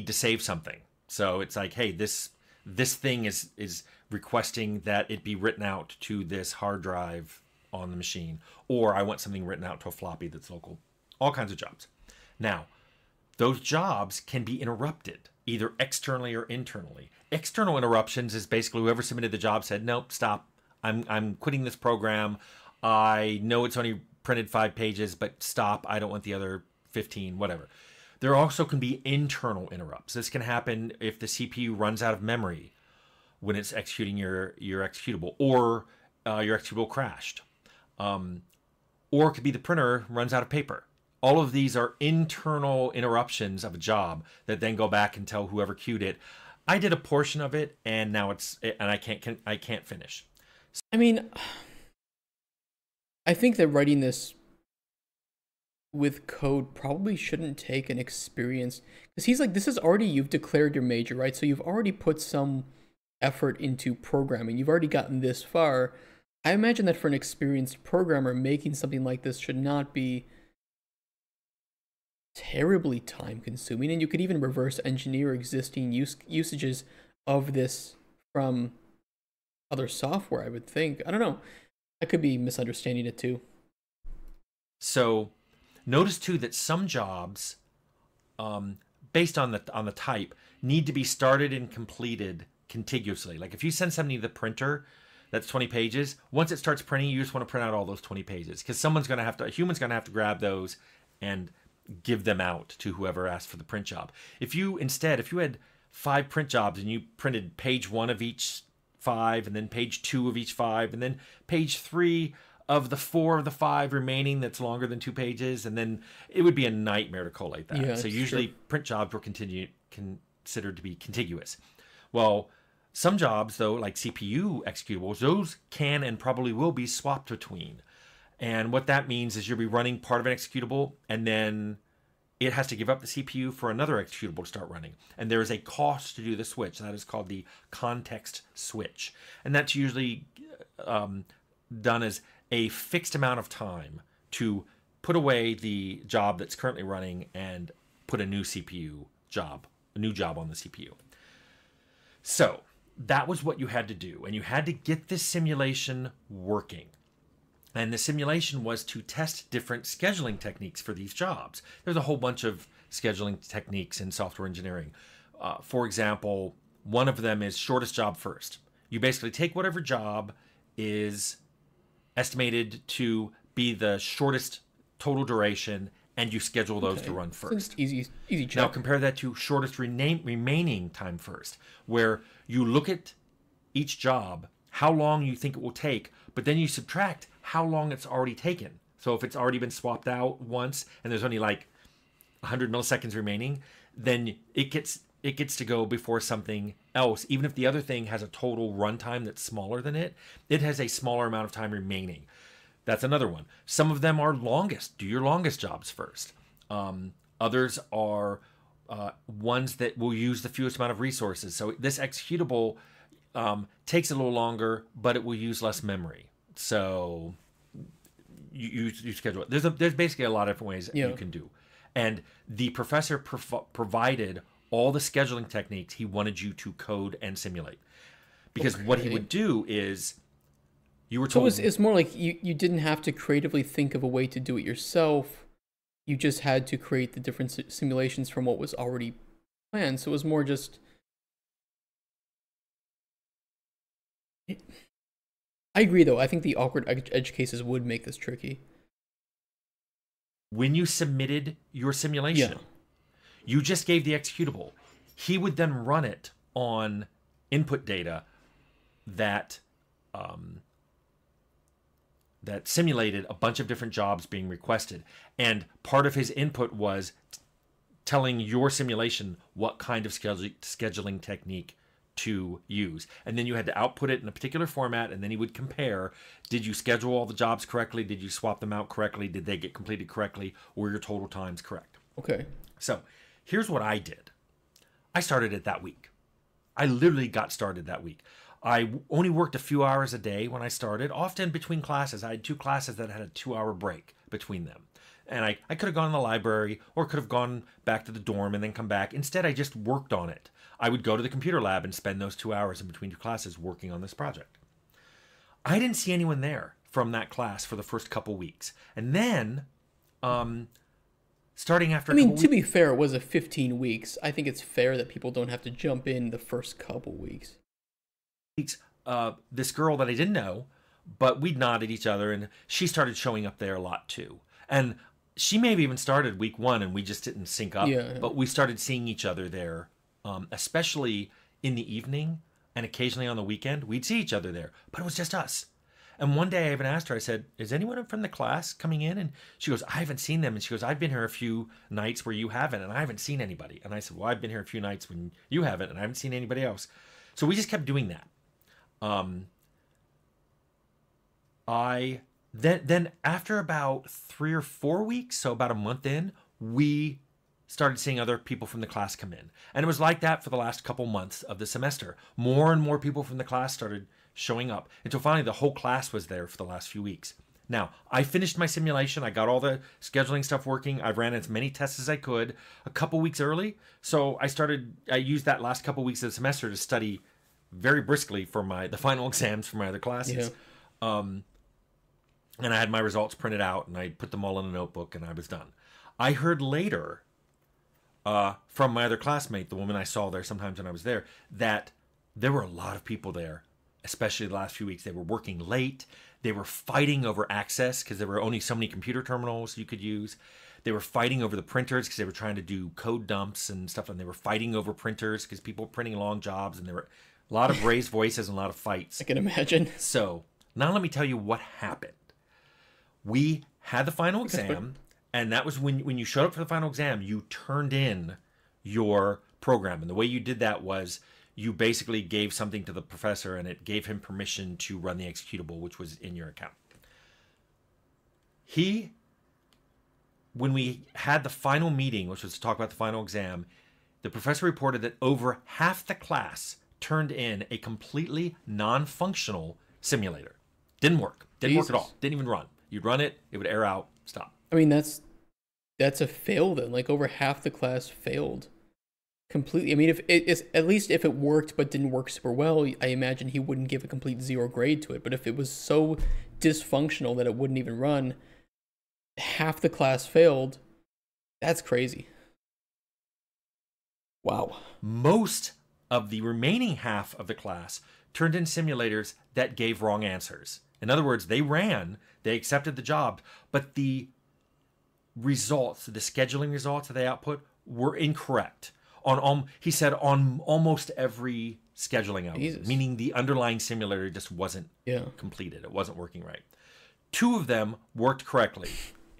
[SPEAKER 2] to save something. So it's like, hey, this thing is requesting that it be written out to this hard drive on the machine, or I want something written out to a floppy that's local. All kinds of jobs. Now, those jobs can be interrupted either externally or internally. External interruptions is basically whoever submitted the job said, nope, stop. I'm quitting this program. I know it's only printed 5 pages, but stop. I don't want the other 15, whatever. There also can be internal interrupts. This can happen if the CPU runs out of memory when it's executing your executable, or your executable crashed. Or it could be the printer runs out of paper. All of these are internal interruptions of a job that then go back and tell whoever queued it, I did a portion of it and now I can't finish.
[SPEAKER 1] I mean, I think that writing this with code probably shouldn't take an experienced, because he's like, this is already, you've declared your major, right? So you've already put some effort into programming. You've already gotten this far. I imagine that for an experienced programmer, making something like this should not be terribly time consuming, and you could even reverse engineer existing usages of this from other software, I would think. I don't know. I could be misunderstanding it too.
[SPEAKER 2] So notice too that some jobs, based on the type, need to be started and completed contiguously. Like if you send something to the printer that's 20 pages, once it starts printing, you just want to print out all those 20 pages, because a human's going to have to grab those and give them out to whoever asked for the print job. If you had 5 print jobs and you printed page 1 of each 5, and then page 2 of each 5, and then page 3 of the 4 of the 5 remaining that's longer than 2 pages, and then it would be a nightmare to collate that.
[SPEAKER 1] Yeah,
[SPEAKER 2] so usually print jobs were considered to be contiguous. Well, some jobs though, like CPU executables, those can and probably will be swapped between. And what that means is you'll be running part of an executable, and then it has to give up the CPU for another executable to start running. And there is a cost to do the switch. That is called the context switch. And that's usually done as a fixed amount of time to put away the job that's currently running and put a new job on the CPU. So that was what you had to do. And you had to get this simulation working. And the simulation was to test different scheduling techniques for these jobs. There's a whole bunch of scheduling techniques in software engineering. For example, one of them is shortest job first. You basically take whatever job is estimated to be the shortest total duration, and you schedule those to run first.
[SPEAKER 1] Easy check.
[SPEAKER 2] Now compare that to shortest remaining time first, where you look at each job, how long you think it will take, but then you subtract how long it's already taken. So if it's already been swapped out once and there's only like 100 milliseconds remaining, then it gets to go before something else. Even if the other thing has a total runtime that's smaller than it, it has a smaller amount of time remaining. That's another one. Some of them are longest. Do your longest jobs first. Others are ones that will use the fewest amount of resources. So this executable takes a little longer, but it will use less memory. So you schedule it. There's basically a lot of different ways you can do. And the professor provided all the scheduling techniques he wanted you to code and simulate. Because what he would do is, you were told...
[SPEAKER 1] So it's more like you didn't have to creatively think of a way to do it yourself. You just had to create the different simulations from what was already planned. So it was more just... I agree, though. I think the awkward edge cases would make this tricky.
[SPEAKER 2] When you submitted your simulation, you just gave the executable. He would then run it on input data that
[SPEAKER 3] that simulated a bunch of different jobs being requested. And part of his input was telling your simulation what kind of scheduling technique to use. And then you had to output it in a particular format, and then he would compare, did you schedule all the jobs correctly? Did you swap them out correctly? Did they get completed correctly? Were your total times correct?
[SPEAKER 1] Okay.
[SPEAKER 3] So here's what I did. I started it that week. I literally got started that week. I only worked a few hours a day when I started, often between classes. I had 2 classes that had a 2-hour break between them. And I could have gone to the library or could have gone back to the dorm and then come back. Instead, I just worked on it. I would go to the computer lab and spend those 2 hours in between 2 classes working on this project. I didn't see anyone there from that class for the first couple weeks. And then, starting after
[SPEAKER 1] I mean, to be fair, it was a 15 weeks. I think it's fair that people don't have to jump in the first couple weeks.
[SPEAKER 3] This girl that I didn't know, but we'd nod at each other, and she started showing up there a lot too. And she maybe even started week 1, and we just didn't sync up.
[SPEAKER 1] Yeah.
[SPEAKER 3] But we started seeing each other there, especially in the evening and occasionally on the weekend. We'd see each other there, but it was just us. And one day I even asked her, I said, is anyone from the class coming in? And she goes, I haven't seen them. And she goes, I've been here a few nights where you haven't, and I haven't seen anybody. And I said, well, I've been here a few nights when you haven't, and I haven't seen anybody else. So we just kept doing that. Then after about 3 or 4 weeks, so about a month in, we started seeing other people from the class come in. And it was like that for the last couple months of the semester. More and more people from the class started showing up until finally the whole class was there for the last few weeks. Now, I finished my simulation. I got all the scheduling stuff working. I ran as many tests as I could a couple weeks early. So I used that last couple weeks of the semester to study very briskly for the final exams for my other classes. Yeah. And I had my results printed out, and I put them all in a notebook, and I was done. I heard later from my other classmate, the woman I saw there sometimes when I was there, that there were a lot of people there, especially the last few weeks. They were working late. They were fighting over access because there were only so many computer terminals you could use. They were fighting over the printers because they were trying to do code dumps and stuff, and they were fighting over printers because people were printing long jobs, and there were a lot of raised voices and a lot of fights.
[SPEAKER 1] I can imagine.
[SPEAKER 3] So now let me tell you what happened. We had the final exam, and that was when you showed up for the final exam, you turned in your program. And the way you did that was you basically gave something to the professor, and it gave him permission to run the executable, which was in your account. When we had the final meeting, which was to talk about the final exam, the professor reported that over half the class turned in a completely non-functional simulator. Didn't work. Didn't work at all. Didn't even run. You'd run it, it would error out, stop.
[SPEAKER 1] I mean, that's a fail then. Like, over half the class failed completely. I mean, if it's at least if it worked but didn't work super well, I imagine he wouldn't give a complete 0 grade to it. But if it was so dysfunctional that it wouldn't even run, half the class failed. That's crazy. Wow.
[SPEAKER 3] Most of the remaining half of the class turned in simulators that gave wrong answers. In other words, they accepted the job, but the results, the scheduling results that they output were incorrect. He said on almost every scheduling output, meaning the underlying simulator just wasn't completed. It wasn't working right. 2 of them worked correctly.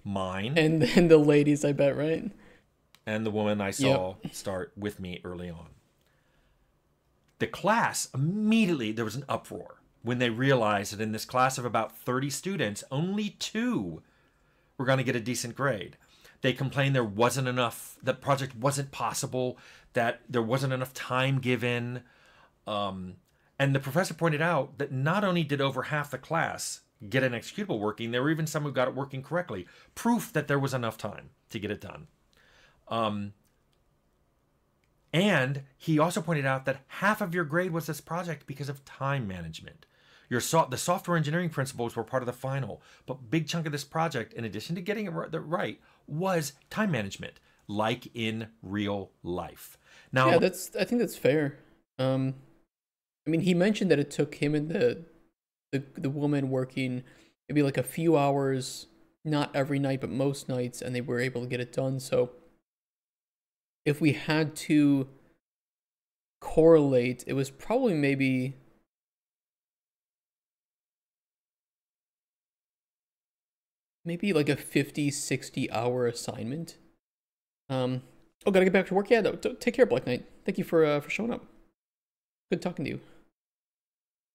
[SPEAKER 3] Mine.
[SPEAKER 1] And then the ladies, I bet, right?
[SPEAKER 3] And the woman I saw start with me early on. The class, immediately there was an uproar when they realized that in this class of about 30 students, only 2 were going to get a decent grade. They complained there wasn't enough, that project wasn't possible, that there wasn't enough time given. And the professor pointed out that not only did over half the class get an executable working, there were even some who got it working correctly. Proof that there was enough time to get it done. And he also pointed out that half of your grade was this project because of time management. The software engineering principles were part of the final, but a big chunk of this project, in addition to getting it right, was time management, like in real life. Now,
[SPEAKER 1] yeah, I think that's fair. I mean, he mentioned that it took him and the woman working maybe like a few hours, not every night, but most nights, and they were able to get it done. So if we had to correlate, it was probably maybe maybe like a 50, 60 hour assignment. Oh, gotta get back to work. Yeah, no, take care, Black Knight. Thank you for showing up. Good talking to you.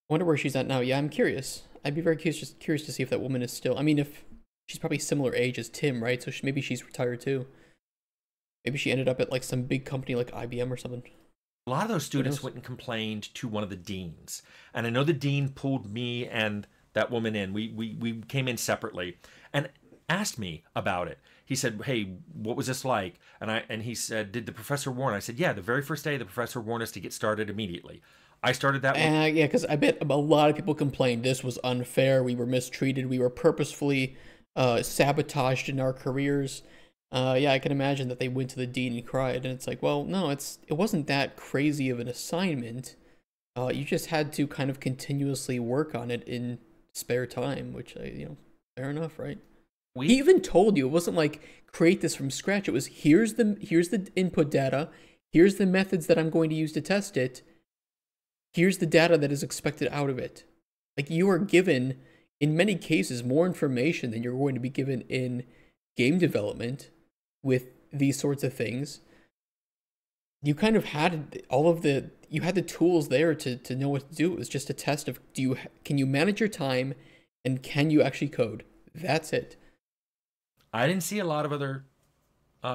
[SPEAKER 1] I wonder where she's at now. Yeah, I'm curious. I'd be very curious, just curious to see if that woman is still. I mean, if she's probably similar age as Tim, right? So maybe she's retired too. Maybe she ended up at like some big company like IBM or something.
[SPEAKER 3] A lot of those students went and complained to one of the deans. And I know the dean pulled me and that woman in. We came in separately and asked me about it. He said, "Hey, what was this like?" And he said, "Did the professor warn?" I said, "Yeah, the very first day the professor warned us to get started immediately." I started that one.
[SPEAKER 1] Yeah, because I bet a lot of people complained this was unfair. We were mistreated. We were purposefully sabotaged in our careers. Yeah, I can imagine that they went to the dean and cried, and it's like, well, no, it wasn't that crazy of an assignment. You just had to kind of continuously work on it in spare time, which fair enough, right? He even told you it wasn't like create this from scratch. It was here's the input data, here's the methods that I'm going to use to test it, here's the data that is expected out of it. Like you are given, in many cases, more information than you're going to be given in game development with these sorts of things. You kind of had you had the tools there to know what to do. It was just a test of can you manage your time and can you actually code? That's it.
[SPEAKER 3] I didn't see a lot of other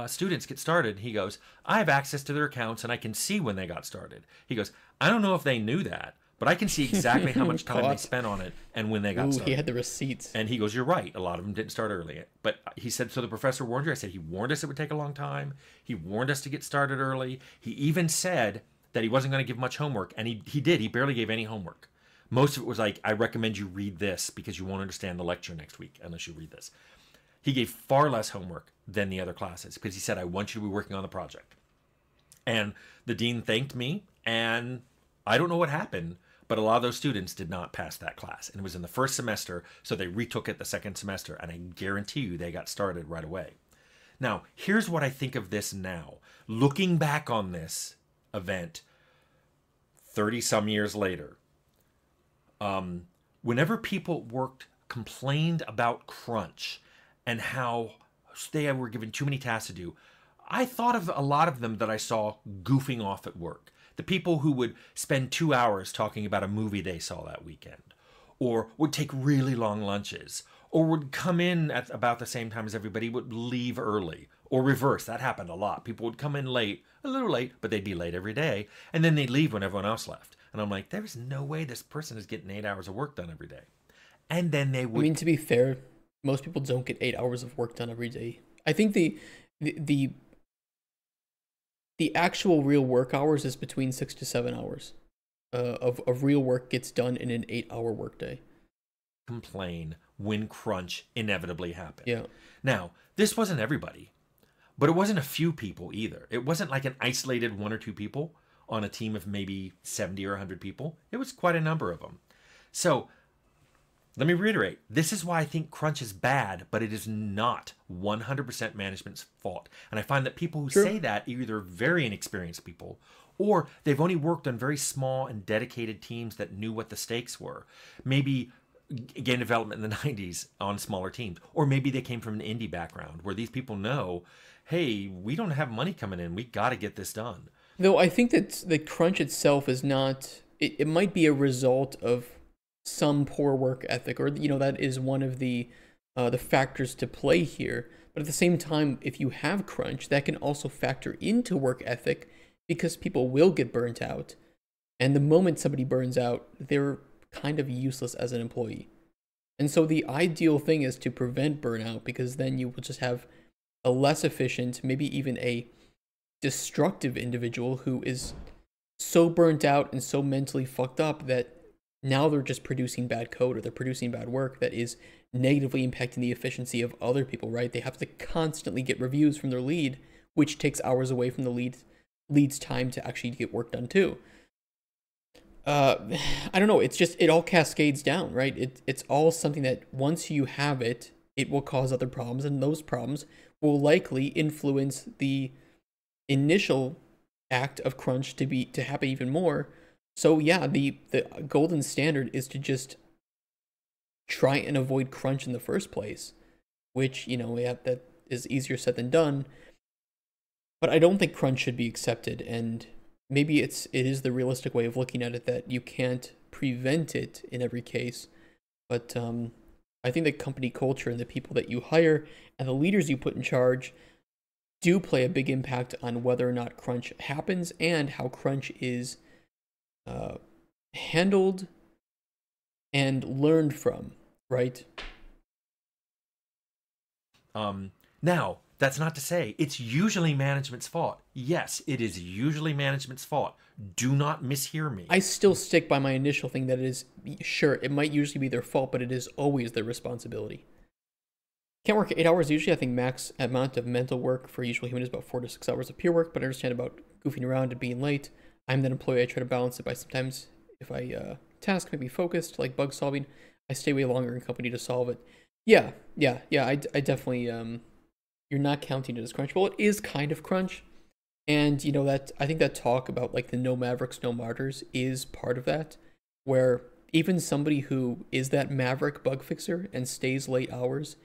[SPEAKER 3] students get started. He goes, "I have access to their accounts and I can see when they got started." He goes, "I don't know if they knew that, but I can see exactly how much time they spent on it and when they got started."
[SPEAKER 1] He had the receipts.
[SPEAKER 3] And he goes, "You're right. A lot of them didn't start early." But he said, "So the professor warned you?" I said, "He warned us it would take a long time. He warned us to get started early. He even said that he wasn't going to give much homework." And he did. He barely gave any homework. Most of it was like, "I recommend you read this because you won't understand the lecture next week unless you read this." He gave far less homework than the other classes because he said, "I want you to be working on the project." And the dean thanked me, and I don't know what happened, but a lot of those students did not pass that class. And it was in the first semester, so they retook it the second semester, and I guarantee you they got started right away. Now, here's what I think of this now. Looking back on this event 30-some years later, whenever people complained about crunch, and how they were given too many tasks to do, I thought of a lot of them that I saw goofing off at work. The people who would spend 2 hours talking about a movie they saw that weekend, or would take really long lunches, or would come in at about the same time as everybody, would leave early, or reverse. That happened a lot. People would come in late, a little late, but they'd be late every day, and then they'd leave when everyone else left. And I'm like, there's no way this person is getting 8 hours of work done every day. And then they would...
[SPEAKER 1] I mean, to be fair, most people don't get 8 hours of work done every day. I think the actual real work hours is between 6 to 7 hours of real work gets done in an 8-hour workday.
[SPEAKER 3] Complain when crunch inevitably happened.
[SPEAKER 1] Yeah.
[SPEAKER 3] Now, this wasn't everybody, but it wasn't a few people either. It wasn't like an isolated 1 or 2 people on a team of maybe 70 or 100 people. It was quite a number of them. So let me reiterate, this is why I think crunch is bad, but it is not 100% management's fault. And I find that people who say that are either very inexperienced people, or they've only worked on very small and dedicated teams that knew what the stakes were. Maybe game development in the 90s on smaller teams, or maybe they came from an indie background where these people know, hey, we don't have money coming in, we got to get this done.
[SPEAKER 1] Though I think that the crunch itself is not, it might be a result of some poor work ethic, or that is one of the factors to play here. But at the same time, if you have crunch, that can also factor into work ethic, because people will get burnt out, and the moment somebody burns out, they're kind of useless as an employee. And so the ideal thing is to prevent burnout, because then you will just have a less efficient, maybe even a destructive individual who is so burnt out and so mentally fucked up that now they're just producing bad code, or they're producing bad work that is negatively impacting the efficiency of other people, right? They have to constantly get reviews from their lead, which takes hours away from the lead's time to actually get work done too. I don't know. It's just, it all cascades down, right? It's all something that once you have it, it will cause other problems, and those problems will likely influence the initial act of crunch to happen even more. So yeah, the golden standard is to just try and avoid crunch in the first place. which, yeah, that is easier said than done. But I don't think crunch should be accepted, and maybe it is the realistic way of looking at it that you can't prevent it in every case. But I think the company culture and the people that you hire and the leaders you put in charge do play a big impact on whether or not crunch happens and how crunch is handled and learned from, right?
[SPEAKER 3] Now, that's not to say it's usually management's fault. Yes, it is usually management's fault. Do not mishear me.
[SPEAKER 1] I still stick by my initial thing that it is, sure, it might usually be their fault, but it is always their responsibility. Can't work 8 hours usually. I think max amount of mental work for a usual human is about 4 to 6 hours of pure work, but I understand about goofing around and being late. I'm that employee. I try to balance it by sometimes if I task make me focused, like bug solving, I stay way longer in company to solve it. Yeah. I definitely, you're not counting it as crunch. Well, it is kind of crunch. And, that I think that talk about like the no Mavericks, no martyrs is part of that, where even somebody who is that Maverick bug fixer and stays late hours,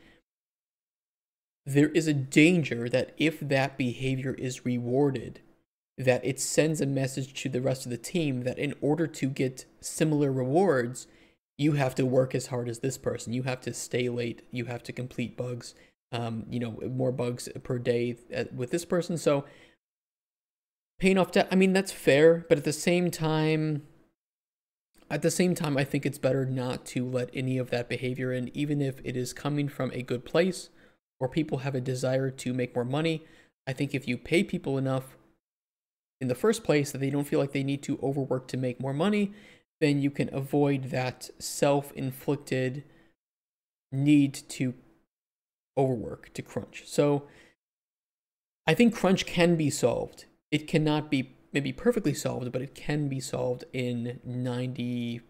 [SPEAKER 1] there is a danger that if that behavior is rewarded, that it sends a message to the rest of the team that in order to get similar rewards, you have to work as hard as this person. You have to stay late. You have to complete bugs, more bugs per day with this person. So paying off debt, I mean, that's fair. But at the same time, I think it's better not to let any of that behavior in, even if it is coming from a good place or people have a desire to make more money. I think if you pay people enough in the first place that they don't feel like they need to overwork to make more money, then you can avoid that self-inflicted need to overwork, to crunch. So I think crunch can be solved. It cannot be maybe perfectly solved, but it can be solved in 95%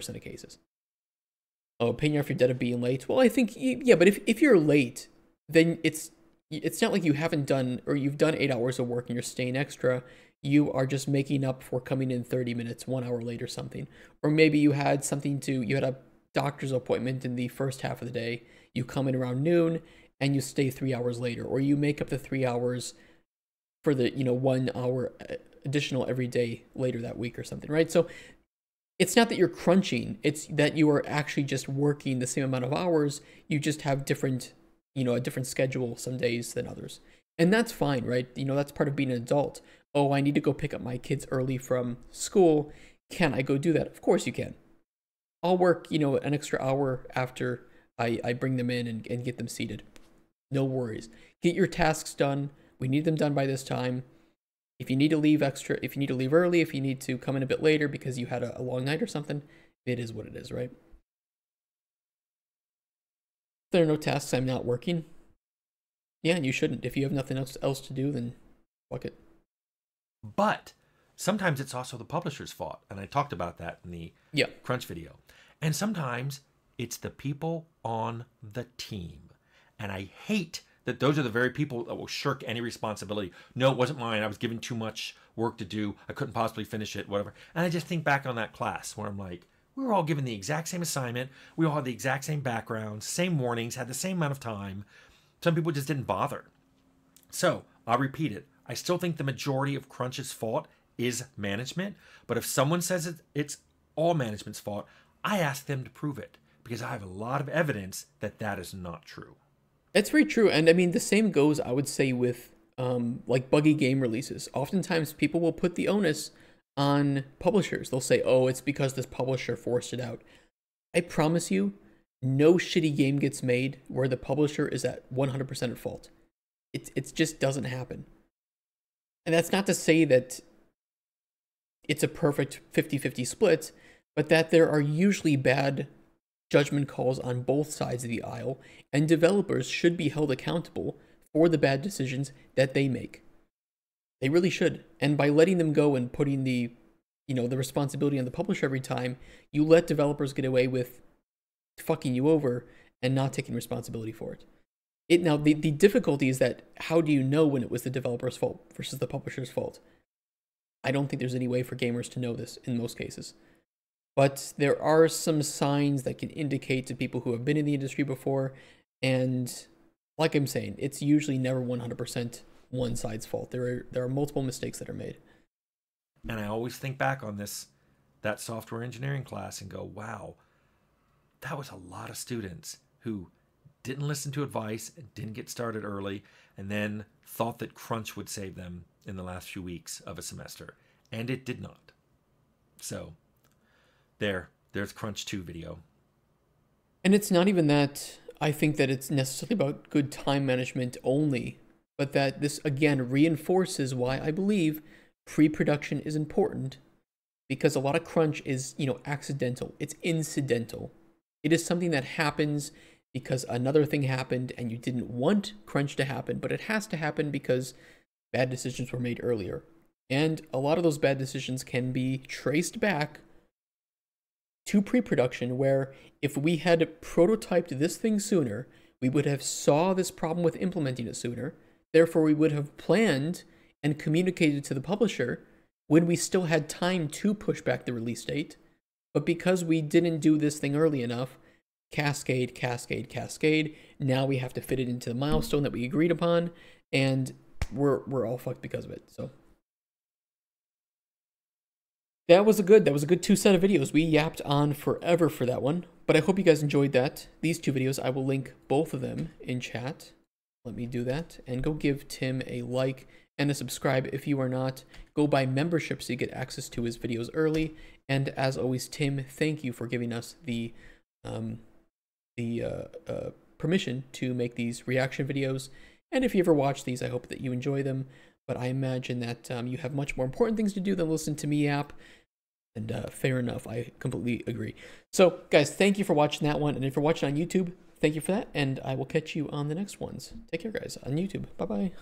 [SPEAKER 1] of cases. Oh, paying off your debt of being late. Well, I think, yeah, but if you're late, then it's not like you haven't done, or you've done 8 hours of work and you're staying extra. You are just making up for coming in 30 minutes, 1 hour late or something. Or maybe you had a doctor's appointment in the first half of the day. You come in around noon and you stay 3 hours later, or you make up the 3 hours for the, 1 hour additional every day later that week or something, right? So it's not that you're crunching, it's that you are actually just working the same amount of hours. You just have different, a different schedule some days than others. And that's fine, right? That's part of being an adult. Oh, I need to go pick up my kids early from school. Can I go do that? Of course you can. I'll work, an extra hour after I bring them in and get them seated. No worries. Get your tasks done. We need them done by this time. If you need to leave early, if you need to come in a bit later because you had a long night or something, it is what it is, right? If there are no tasks, I'm not working. Yeah, and you shouldn't. If you have nothing else to do, then fuck it.
[SPEAKER 3] But sometimes it's also the publisher's fault. And I talked about that in the crunch video. And sometimes it's the people on the team. And I hate that those are the very people that will shirk any responsibility. No, it wasn't mine. I was given too much work to do. I couldn't possibly finish it, whatever. And I just think back on that class where I'm like, we were all given the exact same assignment. We all had the exact same backgrounds, same warnings, had the same amount of time. Some people just didn't bother. So I'll repeat it. I still think the majority of crunch's fault is management. But if someone says it's all management's fault, I ask them to prove it because I have a lot of evidence that that is not true.
[SPEAKER 1] That's very true. And I mean, the same goes, I would say, with like buggy game releases. Oftentimes people will put the onus on publishers. They'll say, oh, it's because this publisher forced it out. I promise you, no shitty game gets made where the publisher is at 100% at fault. It just doesn't happen. And that's not to say that it's a perfect 50-50 split, but that there are usually bad judgment calls on both sides of the aisle, and developers should be held accountable for the bad decisions that they make. They really should. And by letting them go and putting the responsibility on the publisher every time, you let developers get away with fucking you over and not taking responsibility for it. Now, the difficulty is that how do you know when it was the developer's fault versus the publisher's fault? I don't think there's any way for gamers to know this in most cases. But there are some signs that can indicate to people who have been in the industry before, and like I'm saying, it's usually never 100% one side's fault. There are multiple mistakes that are made.
[SPEAKER 3] And I always think back on that software engineering class and go, wow, that was a lot of students who didn't listen to advice and didn't get started early and then thought that crunch would save them in the last few weeks of a semester. And it did not. So there's Crunch 2 video.
[SPEAKER 1] And it's not even that I think that it's necessarily about good time management only, but that this again reinforces why I believe pre-production is important, because a lot of crunch is, accidental. It's incidental. It is something that happens because another thing happened and you didn't want crunch to happen, but it has to happen because bad decisions were made earlier. And a lot of those bad decisions can be traced back to pre-production, where if we had prototyped this thing sooner, we would have saw this problem with implementing it sooner. Therefore, we would have planned and communicated to the publisher when we still had time to push back the release date. But because we didn't do this thing early enough, cascade, cascade, cascade, now we have to fit it into the milestone that we agreed upon, and we're all fucked because of it. So that was a good 2 set of videos. We yapped on forever for that one, but I hope you guys enjoyed that. These 2 videos, I will link both of them in chat. Let me do that, and go give Tim a like and a subscribe if you are not. Go buy membership so you get access to his videos early. And as always, Tim, thank you for giving us the permission to make these reaction videos. And if you ever watch these, I hope that you enjoy them. But I imagine that you have much more important things to do than listen to me yap. And fair enough, I completely agree. So, guys, thank you for watching that one. And if you're watching on YouTube, thank you for that. And I will catch you on the next ones. Take care, guys, on YouTube. Bye-bye.